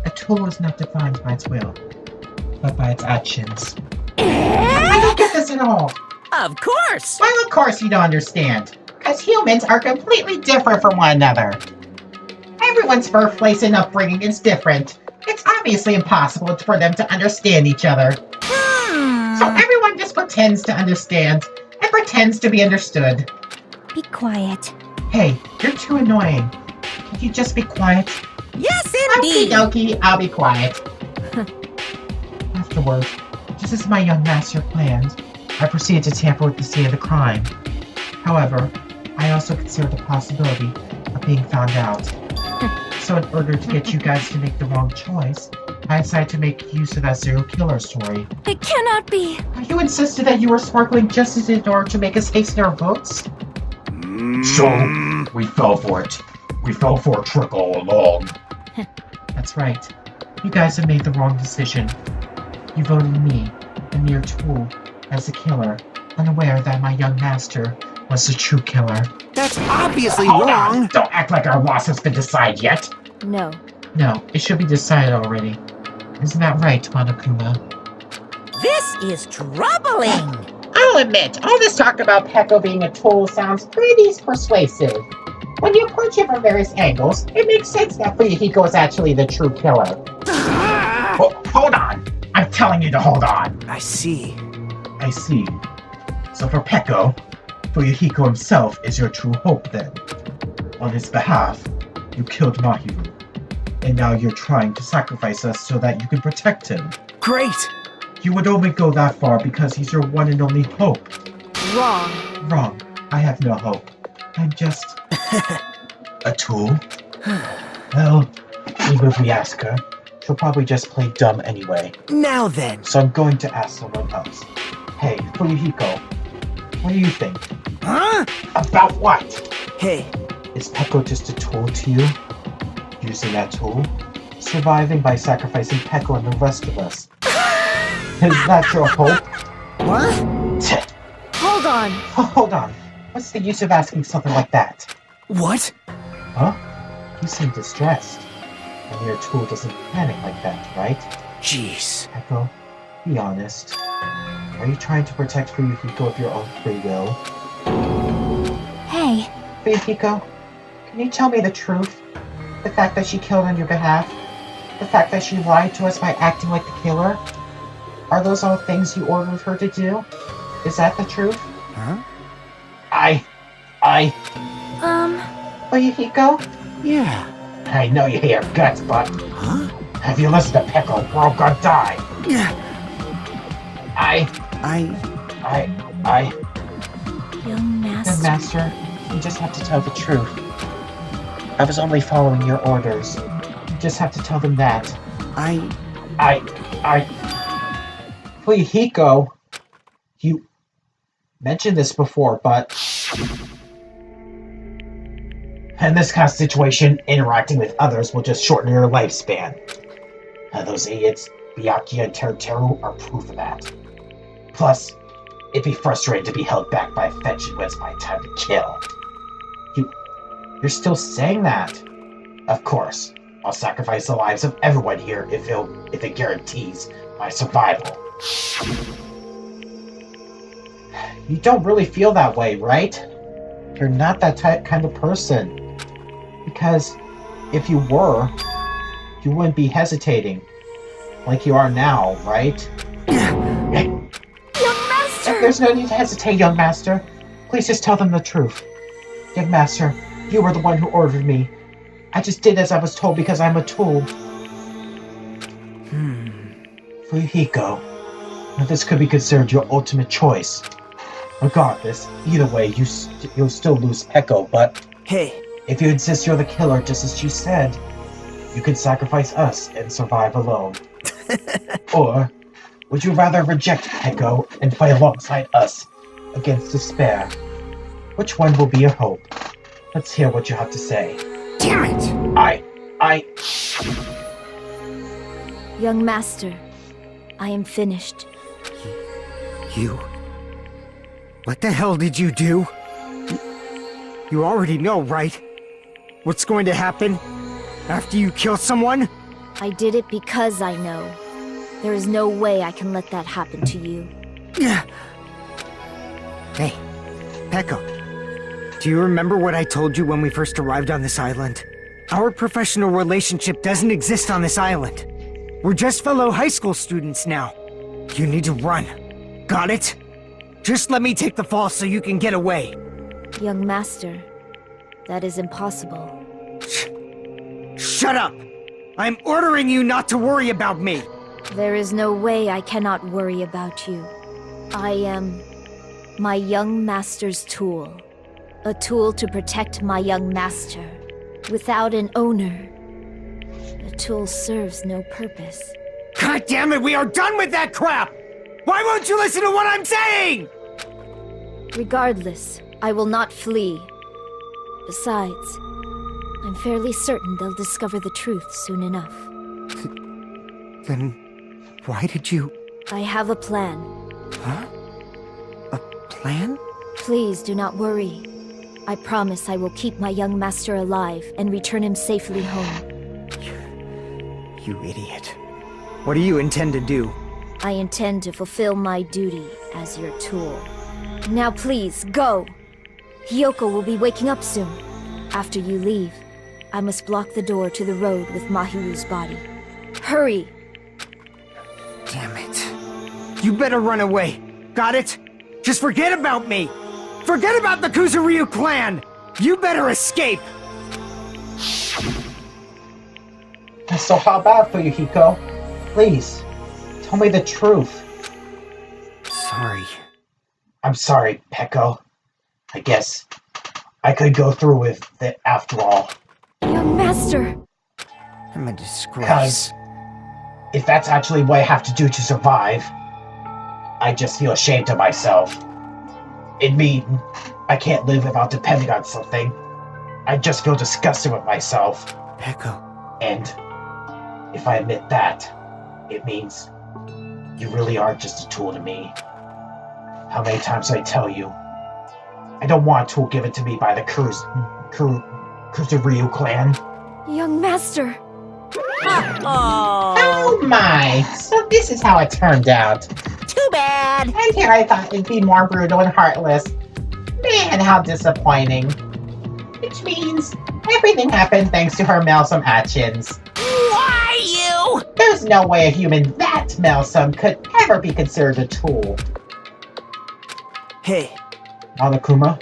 A tool is not defined by its will, but by its actions. I don't get this at all. Of course! Well, of course you don't understand. Because humans are completely different from one another. Everyone's birthplace and upbringing is different. It's obviously impossible for them to understand each other. So everyone just pretends to understand and pretends to be understood. Be quiet. Hey, you're too annoying. Can you just be quiet? Yes, Okie indeed! dokie, I'll be quiet. Afterward, just as my young master planned, I proceeded to tamper with the scene of the crime. However, I also considered the possibility of being found out. So in order to get you guys to make the wrong choice, I decided to make use of that serial killer story. It cannot be. You insisted that you were sparkling justice in order to make us hasten our votes? So, we fell for it. We fell for a trick all along. That's right. You guys have made the wrong decision. You voted me, a mere tool, as the killer, unaware that my young master was the true killer. That's obviously Hold wrong. on. Don't act like our loss has been decided yet. No. No, it should be decided already. Isn't that right, Monokuma? This is troubling! I'll admit, all this talk about Peko being a tool sounds pretty persuasive. When you approach it from various angles, it makes sense that Fuyuhiko is actually the true killer. Hold on! I'm telling you to hold on! I see. I see. So for Peko, Fuyuhiko himself is your true hope then. On his behalf, you killed Mahiru. And now you're trying to sacrifice us so that you can protect him. Great! You would only go that far because he's your one and only hope. Wrong. Wrong. I have no hope. I'm just... a tool? Well, even if we ask her, she'll probably just play dumb anyway. Now then. So I'm going to ask someone else. Hey, Fuyuhiko, what do you think? Huh? About what? Hey. Is Peko just a tool to you? Using that tool? Surviving by sacrificing Peko and the rest of us. Is that your hope? What? Hold on. Hold on. What's the use of asking something like that? What? Huh? You seem distressed. A mere tool doesn't panic like that, right? Jeez. Peko, be honest. Are you trying to protect Fuyuhiko of your own free will? Hey, Fuyuhiko, can you tell me the truth? The fact that she killed on your behalf? The fact that she lied to us by acting like the killer? Are those all things you ordered her to do? Is that the truth? Huh? Fuyuhiko? Yeah. I know you hear guts, but... Huh? Have you listened to Peko, or I'll go die? young Good master. master, you just have to tell the truth. I was only following your orders. You just have to tell them that. Fuyuhiko, you mentioned this before, but in this kind of situation, interacting with others will just shorten your lifespan. Those idiots, Byakuya and Teruteru, are proof of that. Plus, it'd be frustrating to be held back by fetching when it's my time to kill. You're still saying that? Of course. I'll sacrifice the lives of everyone here if it guarantees my survival. You don't really feel that way, right? You're not that kind of person. Because if you were, you wouldn't be hesitating. Like you are now, right? Young master! There's no need to hesitate, young master. Please just tell them the truth. Young master, you were the one who ordered me. I just did as I was told because I'm a tool. Fuyuhiko, now this could be considered your ultimate choice. Regardless, either way, you'll still lose Peko, but... Hey. If you insist you're the killer just as she said, you can sacrifice us and survive alone. Or, would you rather reject Peko and fight alongside us against despair? Which one will be your hope? Let's hear what you have to say. Damn it! Young master, I am finished. You? What the hell did you do? You already know, right? What's going to happen after you kill someone? I did it because I know. There is no way I can let that happen to you. Hey, Peko. Do you remember what I told you when we first arrived on this island? Our professional relationship doesn't exist on this island. We're just fellow high school students now. You need to run. Got it? Just let me take the fall so you can get away. Young master, that is impossible. Shut up! I'm ordering you not to worry about me! There is no way I cannot worry about you. I am my young master's tool. A tool to protect my young master. Without an owner, the tool serves no purpose. God damn it, we are done with that crap! Why won't you listen to what I'm saying? Regardless, I will not flee. Besides, I'm fairly certain they'll discover the truth soon enough. Then, why did you... I have a plan. Huh? A plan? Please do not worry. I promise I will keep my young master alive and return him safely home. You idiot. What do you intend to do? I intend to fulfill my duty as your tool. Now please, go! Hiyoko will be waking up soon. After you leave, I must block the door to the road with Mahiru's body. Hurry! Damn it. You better run away. Got it? Just forget about me! Forget about the Kuzuryu clan! You better escape! So how bad for you, Hiko? Please, tell me the truth. Sorry. I'm sorry, Peko. I guess I could go through with it after all. Young master! I'm a disgrace. Because if that's actually what I have to do to survive, I just feel ashamed of myself. It means I can't live without depending on something. I just feel disgusted with myself. Peko. And if I admit that, it means you really are just a tool to me. How many times do I tell you? I don't want a tool given to me by the Kuzuryu clan. Young master! Oh my! So this is how it turned out. Too bad. And here I thought it'd be more brutal and heartless. Man, how disappointing. Which means everything happened thanks to her meddlesome actions. Why you? There's no way a human that meddlesome could ever be considered a tool. Hey, Monokuma,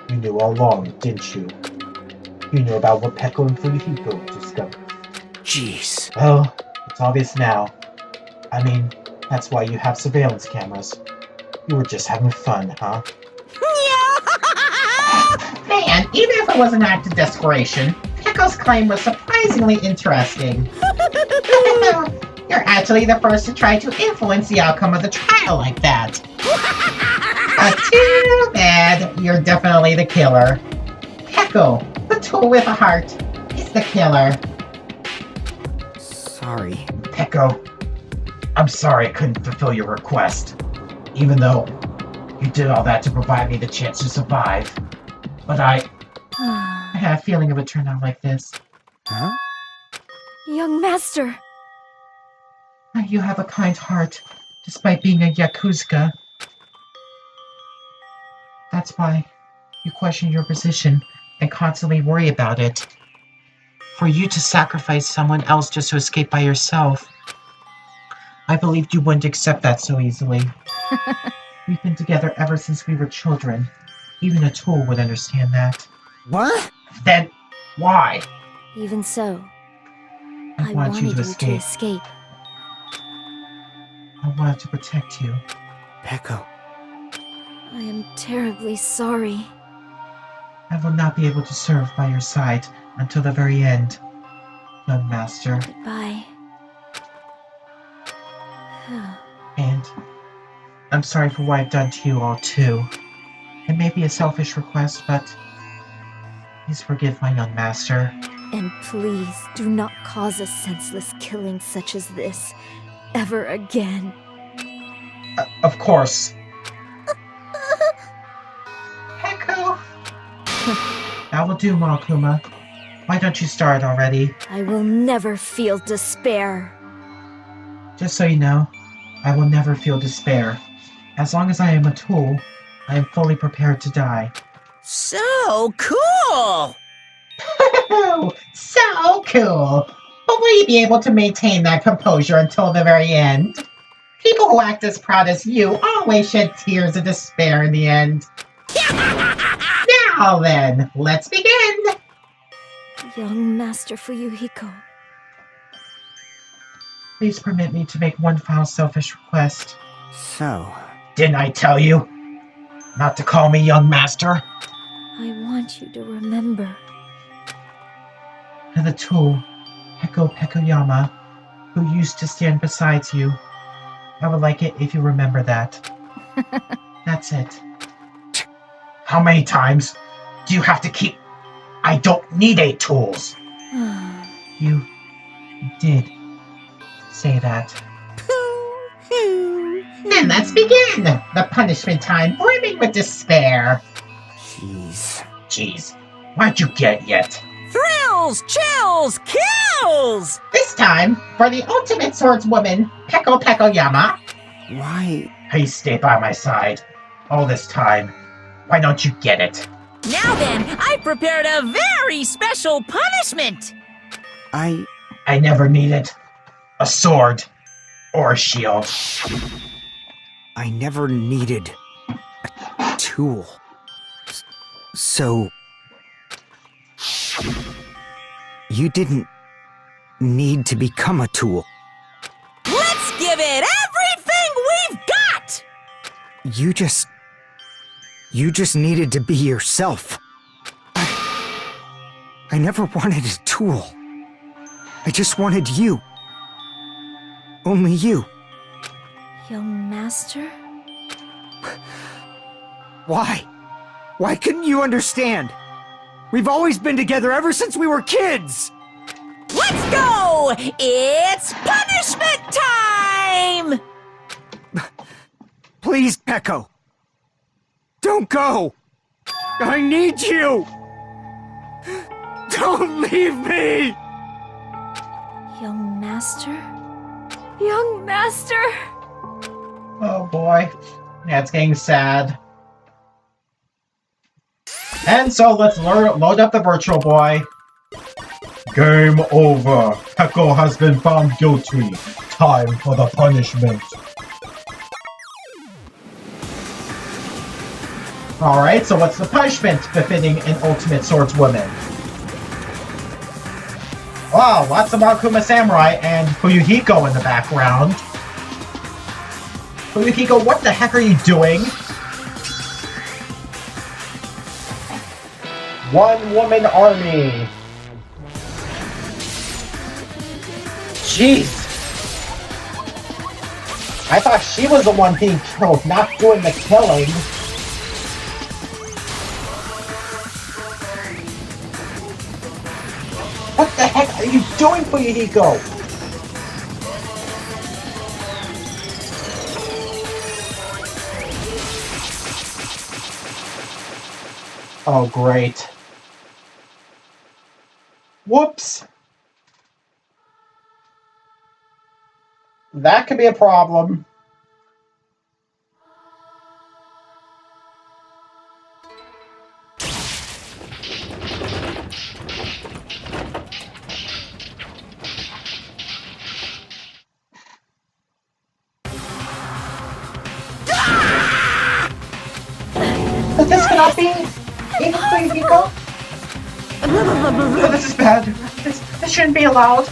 you knew all along, didn't you? You knew about what Peko and Fuyuhiko discovered. jeez. Well, it's obvious now. I mean, that's why you have surveillance cameras. You were just having fun, huh? Man, even if it was an act of desperation, Peko's claim was surprisingly interesting. You're actually the first to try to influence the outcome of the trial like that. Too bad. You're definitely the killer. Peko, the tool with a heart, is the killer. Sorry. Peko, I'm sorry I couldn't fulfill your request. Even though you did all that to provide me the chance to survive. But I had a feeling it would turn out like this. Huh? Young master! You have a kind heart, despite being a Yakuza. That's why you question your position and constantly worry about it. For you to sacrifice someone else just to escape by yourself, I believed you wouldn't accept that so easily. We've been together ever since we were children. Even a tool would understand that. What? Then, why? Even so, I I want wanted you you to to escape. escape. I wanted to protect you. Peko. I am terribly sorry. I will not be able to serve by your side until the very end, young master. Goodbye. And I'm sorry for what I've done to you all too. It may be a selfish request, but please forgive my young master. And please do not cause a senseless killing such as this ever again. Of course. Peko! That will do, Malkuma. Why don't you start already? I will never feel despair. Just so you know, I will never feel despair. As long as I am a tool, I am fully prepared to die. So cool! So cool! But will you be able to maintain that composure until the very end? People who act as proud as you always shed tears of despair in the end. Now then, let's begin! Young Master Fuyuhiko. Please permit me to make one final selfish request. So, Didn't I tell you not to call me young master? I want you to remember. To the tool, Peko Pekoyama, who used to stand beside you. I would like it if you remember that. That's it. How many times do you have to keep... I don't need 8 tools! You did say that. Then let's begin! The punishment time brimming with despair. Jeez. Why'd you get it yet? Thrills, chills, kills! This time, for the ultimate swordswoman, Peko Pekoyama. why? Please stay by my side. All this time. Why don't you get it? Now then, I prepared a very special punishment! I never needed a sword or a shield. I never needed a tool. So... You didn't need to become a tool. Let's give it everything we've got! You just needed to be yourself. I never wanted a tool. I just wanted you. Only you. Young Master? Why? Why couldn't you understand? We've always been together ever since we were kids! Let's go! It's punishment time! Please, Peko. Don't go! I need you! Don't leave me! Young Master? Young Master! Oh boy. Yeah, it's getting sad. And so let's load up the Virtual Boy. Game over. Peko has been found guilty. Time for the punishment. Alright, so what's the punishment befitting an ultimate swordswoman? Wow, lots of Akuma Samurai and Fuyuhiko in the background. Fuyuhiko, what the heck are you doing? One-woman army. Jeez. I thought she was the one being killed, not doing the killing. What the heck are you doing, Fuyuhiko? Oh, great. Whoops. That could be a problem. But this cannot be. Even Fuyuhiko? Oh, this is bad. This shouldn't be allowed.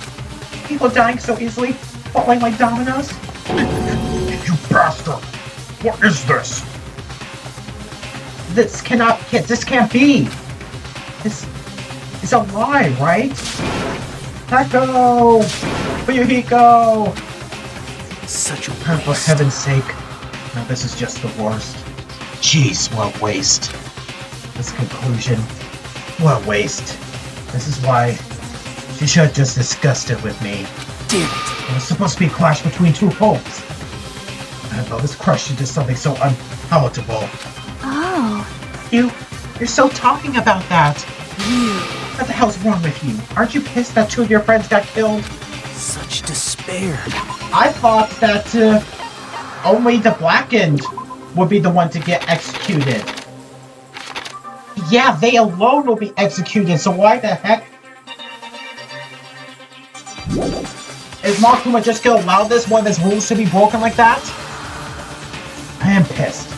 People dying so easily, falling like dominoes. You bastard! What is this? This can't be. This is a lie, right? Peko! Fuyuhiko! Such a For heaven's sake. No, this is just the worst. Jeez, what a waste. This conclusion. What a waste. This is why she should have just discussed it with me. Damn it. It was supposed to be a clash between two hopes. I thought this crushed into something so unpalatable. Oh. You You're still talking about that. What the hell's wrong with you? Aren't you pissed that 2 of your friends got killed? Such despair. I thought that only the Blackened would be the one to get executed. Yeah, they alone will be executed, so why the heck? Is Monokuma just gonna allow this one of his rules to be broken like that? I am pissed.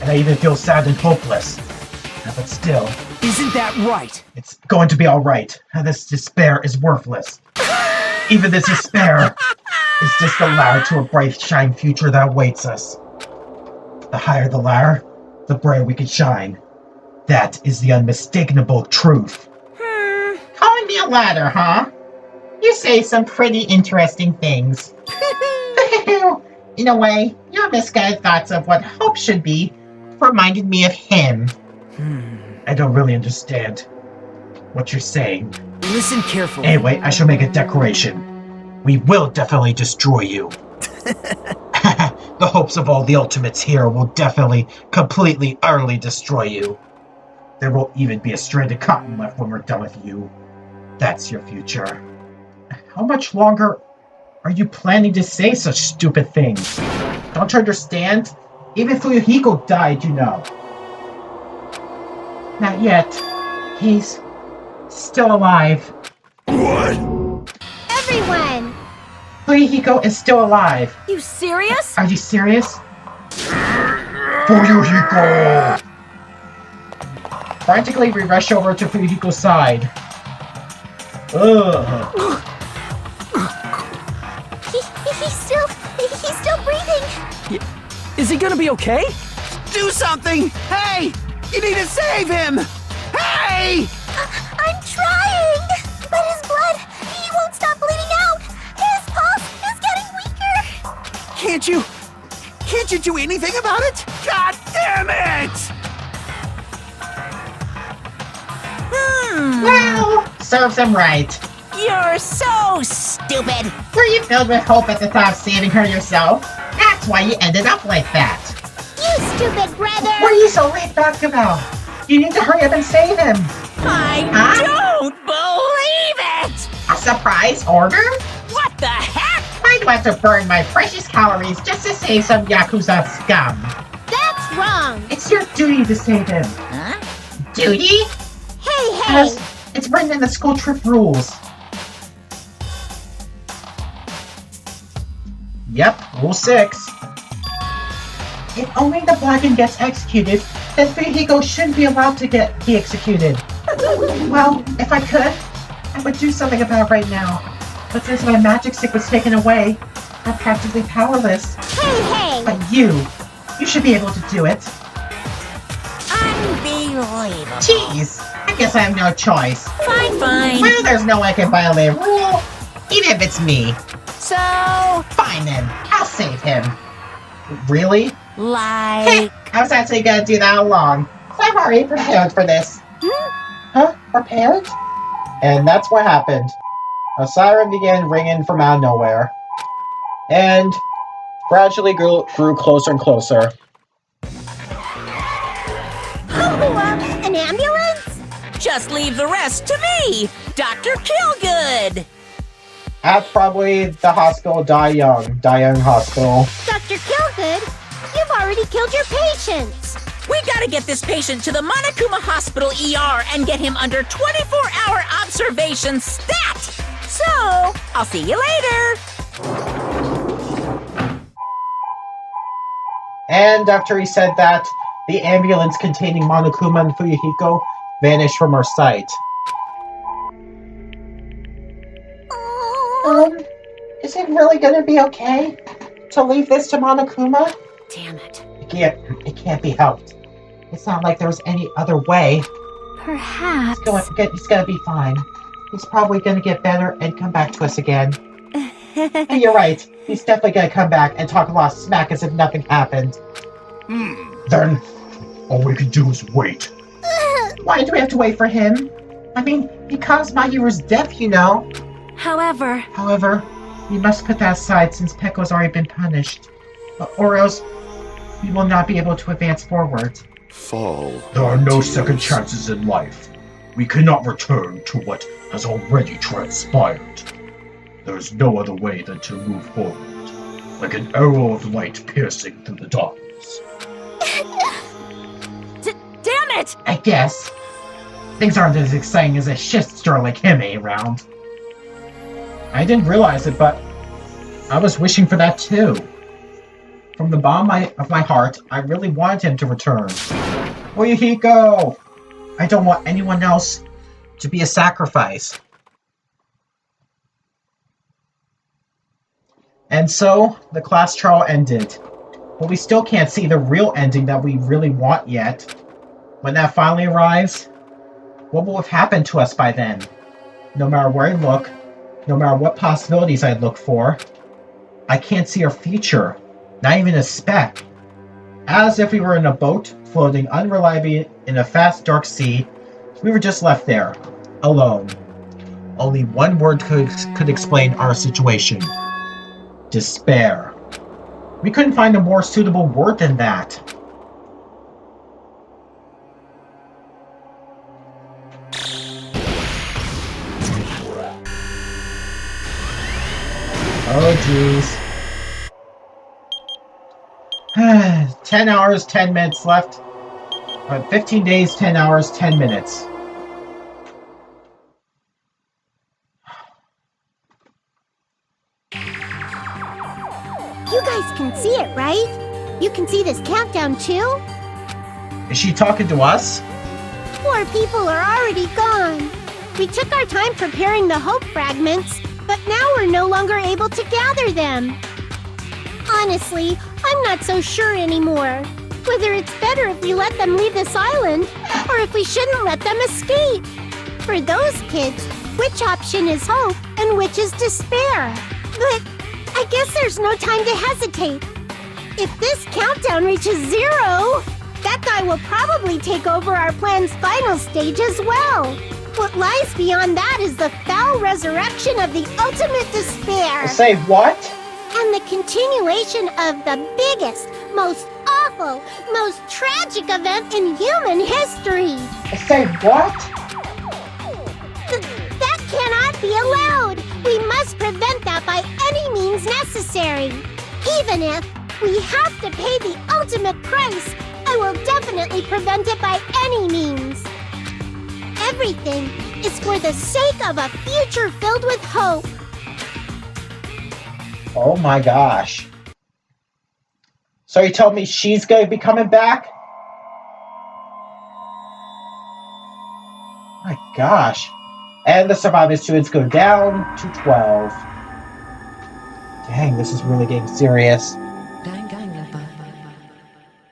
And I even feel sad and hopeless. But still... Isn't that right? It's going to be alright. This despair is worthless. Even this despair is just the ladder to a bright, shine future that awaits us. The higher the ladder, the brighter we can shine. That is the unmistakable truth. Calling me a ladder, huh? You say some pretty interesting things. In a way, your misguided thoughts of what hope should be reminded me of him. I don't really understand what you're saying. Listen carefully. Anyway, I shall make a declaration. We will definitely destroy you. The hopes of all the ultimates here will definitely, completely, utterly destroy you. There will even be a stranded cotton left when we're done with you. That's your future. How much longer are you planning to say such stupid things? Don't you understand? Even Fuyuhiko died, you know. Not yet. He's still alive. What? Everyone! Fuyuhiko is still alive. You serious? Are you serious? Fuyuhiko! Frantically, we rush over to Fuyuhiko's side. Ugh. He's still breathing. Is he gonna be okay? Do something! Hey! You need to save him! Hey! I'm trying, but his blood, he won't stop bleeding out. His pulse is getting weaker. Can't you do anything about it? God damn it! Well, serves him right. You're so stupid. Were you filled with hope at the thought of saving her yourself? That's why you ended up like that. You stupid brother! What are you so laid back about? You need to hurry up and save him. I don't believe it! A surprise order? What the heck? Why do I have to burn my precious calories just to save some Yakuza scum? That's wrong! It's your duty to save him. Huh? Duty? Hey! It's written in the school trip rules. Yep, Rule 6. If only the Blackened gets executed, then Fuyuhiko shouldn't be allowed to be executed. Well, if I could, I would do something about it right now. But since my magic stick was taken away, I'm practically powerless. Hey! But you should be able to do it. Unbelievable. Jeez, I guess I have no choice. Fine. Well, there's no way I can violate a rule, even if it's me. So, Fine then, I'll save him. Really? like... I was actually gonna do that all along. So I'm already prepared for this. Huh? Prepared? And that's what happened. A siren began ringing from out of nowhere. And gradually grew closer and closer. Oh, an ambulance? Just leave the rest to me, Dr. Killgood. At probably the hospital, Die Young Hospital. Dr. Killgood, you've already killed your patients. We gotta get this patient to the Monokuma Hospital ER and get him under 24-hour observation stat! So, I'll see you later! And after he said that, the ambulance containing Monokuma and Fuyuhiko vanished from our sight. Is it really gonna be okay to leave this to Monokuma? Damn it. It can't be helped. It's not like there was any other way. Perhaps. He's gonna be fine. He's probably gonna get better and come back to us again. And you're right. He's definitely gonna come back and talk a lot of smack as if nothing happened. Then, all we can do is wait. Why do we have to wait for him? I mean, he caused my hero's death, you know. However, we must put that aside since Pekko's already been punished. Or else, we will not be able to advance forward. fall. There are no tears. second chances in life. We cannot return to what has already transpired. There is no other way than to move forward, like an arrow of light piercing through the darkness. Damn it! I guess. Things aren't as exciting as a shitster like him around. I didn't realize it, but I was wishing for that too. From the bottom of my heart, I really wanted him to return. Where he go? I don't want anyone else to be a sacrifice. And so, the class trial ended. But we still can't see the real ending that we really want yet. When that finally arrives, what will have happened to us by then? No matter where I look, no matter what possibilities I look for, I can't see our future. Not even a speck. As if we were in a boat, floating unreliably in a fast, dark sea, we were just left there, alone. Only one word could explain our situation. Despair. We couldn't find a more suitable word than that. Oh, jeez. 10 hours, 10 minutes left. 15 days, 10 hours, 10 minutes. You guys can see it, right? You can see this countdown too? Is she talking to us? Poor people are already gone. We took our time preparing the hope fragments, but now we're no longer able to gather them. Honestly, I'm not so sure anymore. Whether it's better if we let them leave this island, or if we shouldn't let them escape. For those kids, which option is hope and which is despair? But I guess there's no time to hesitate. If this countdown reaches 0, that guy will probably take over our plan's final stage as well. What lies beyond that is the foul resurrection of the ultimate despair. Say what? And the continuation of the biggest, most awful, most tragic event in human history. Say what? That cannot be allowed. We must prevent that by any means necessary. Even if we have to pay the ultimate price, I will definitely prevent it by any means. Everything is for the sake of a future filled with hope. Oh my gosh. So you told me she's going to be coming back? My gosh. And the survivor students go down to 12. Dang, this is really getting serious.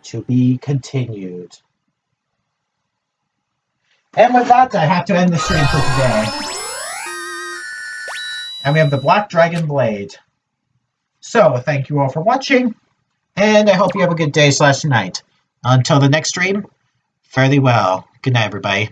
To be continued. And with that, I have to end the stream for today. And we have the Black Dragon Blade. So, thank you all for watching, and I hope you have a good day/night. Until the next stream, fare thee well. Good night, everybody.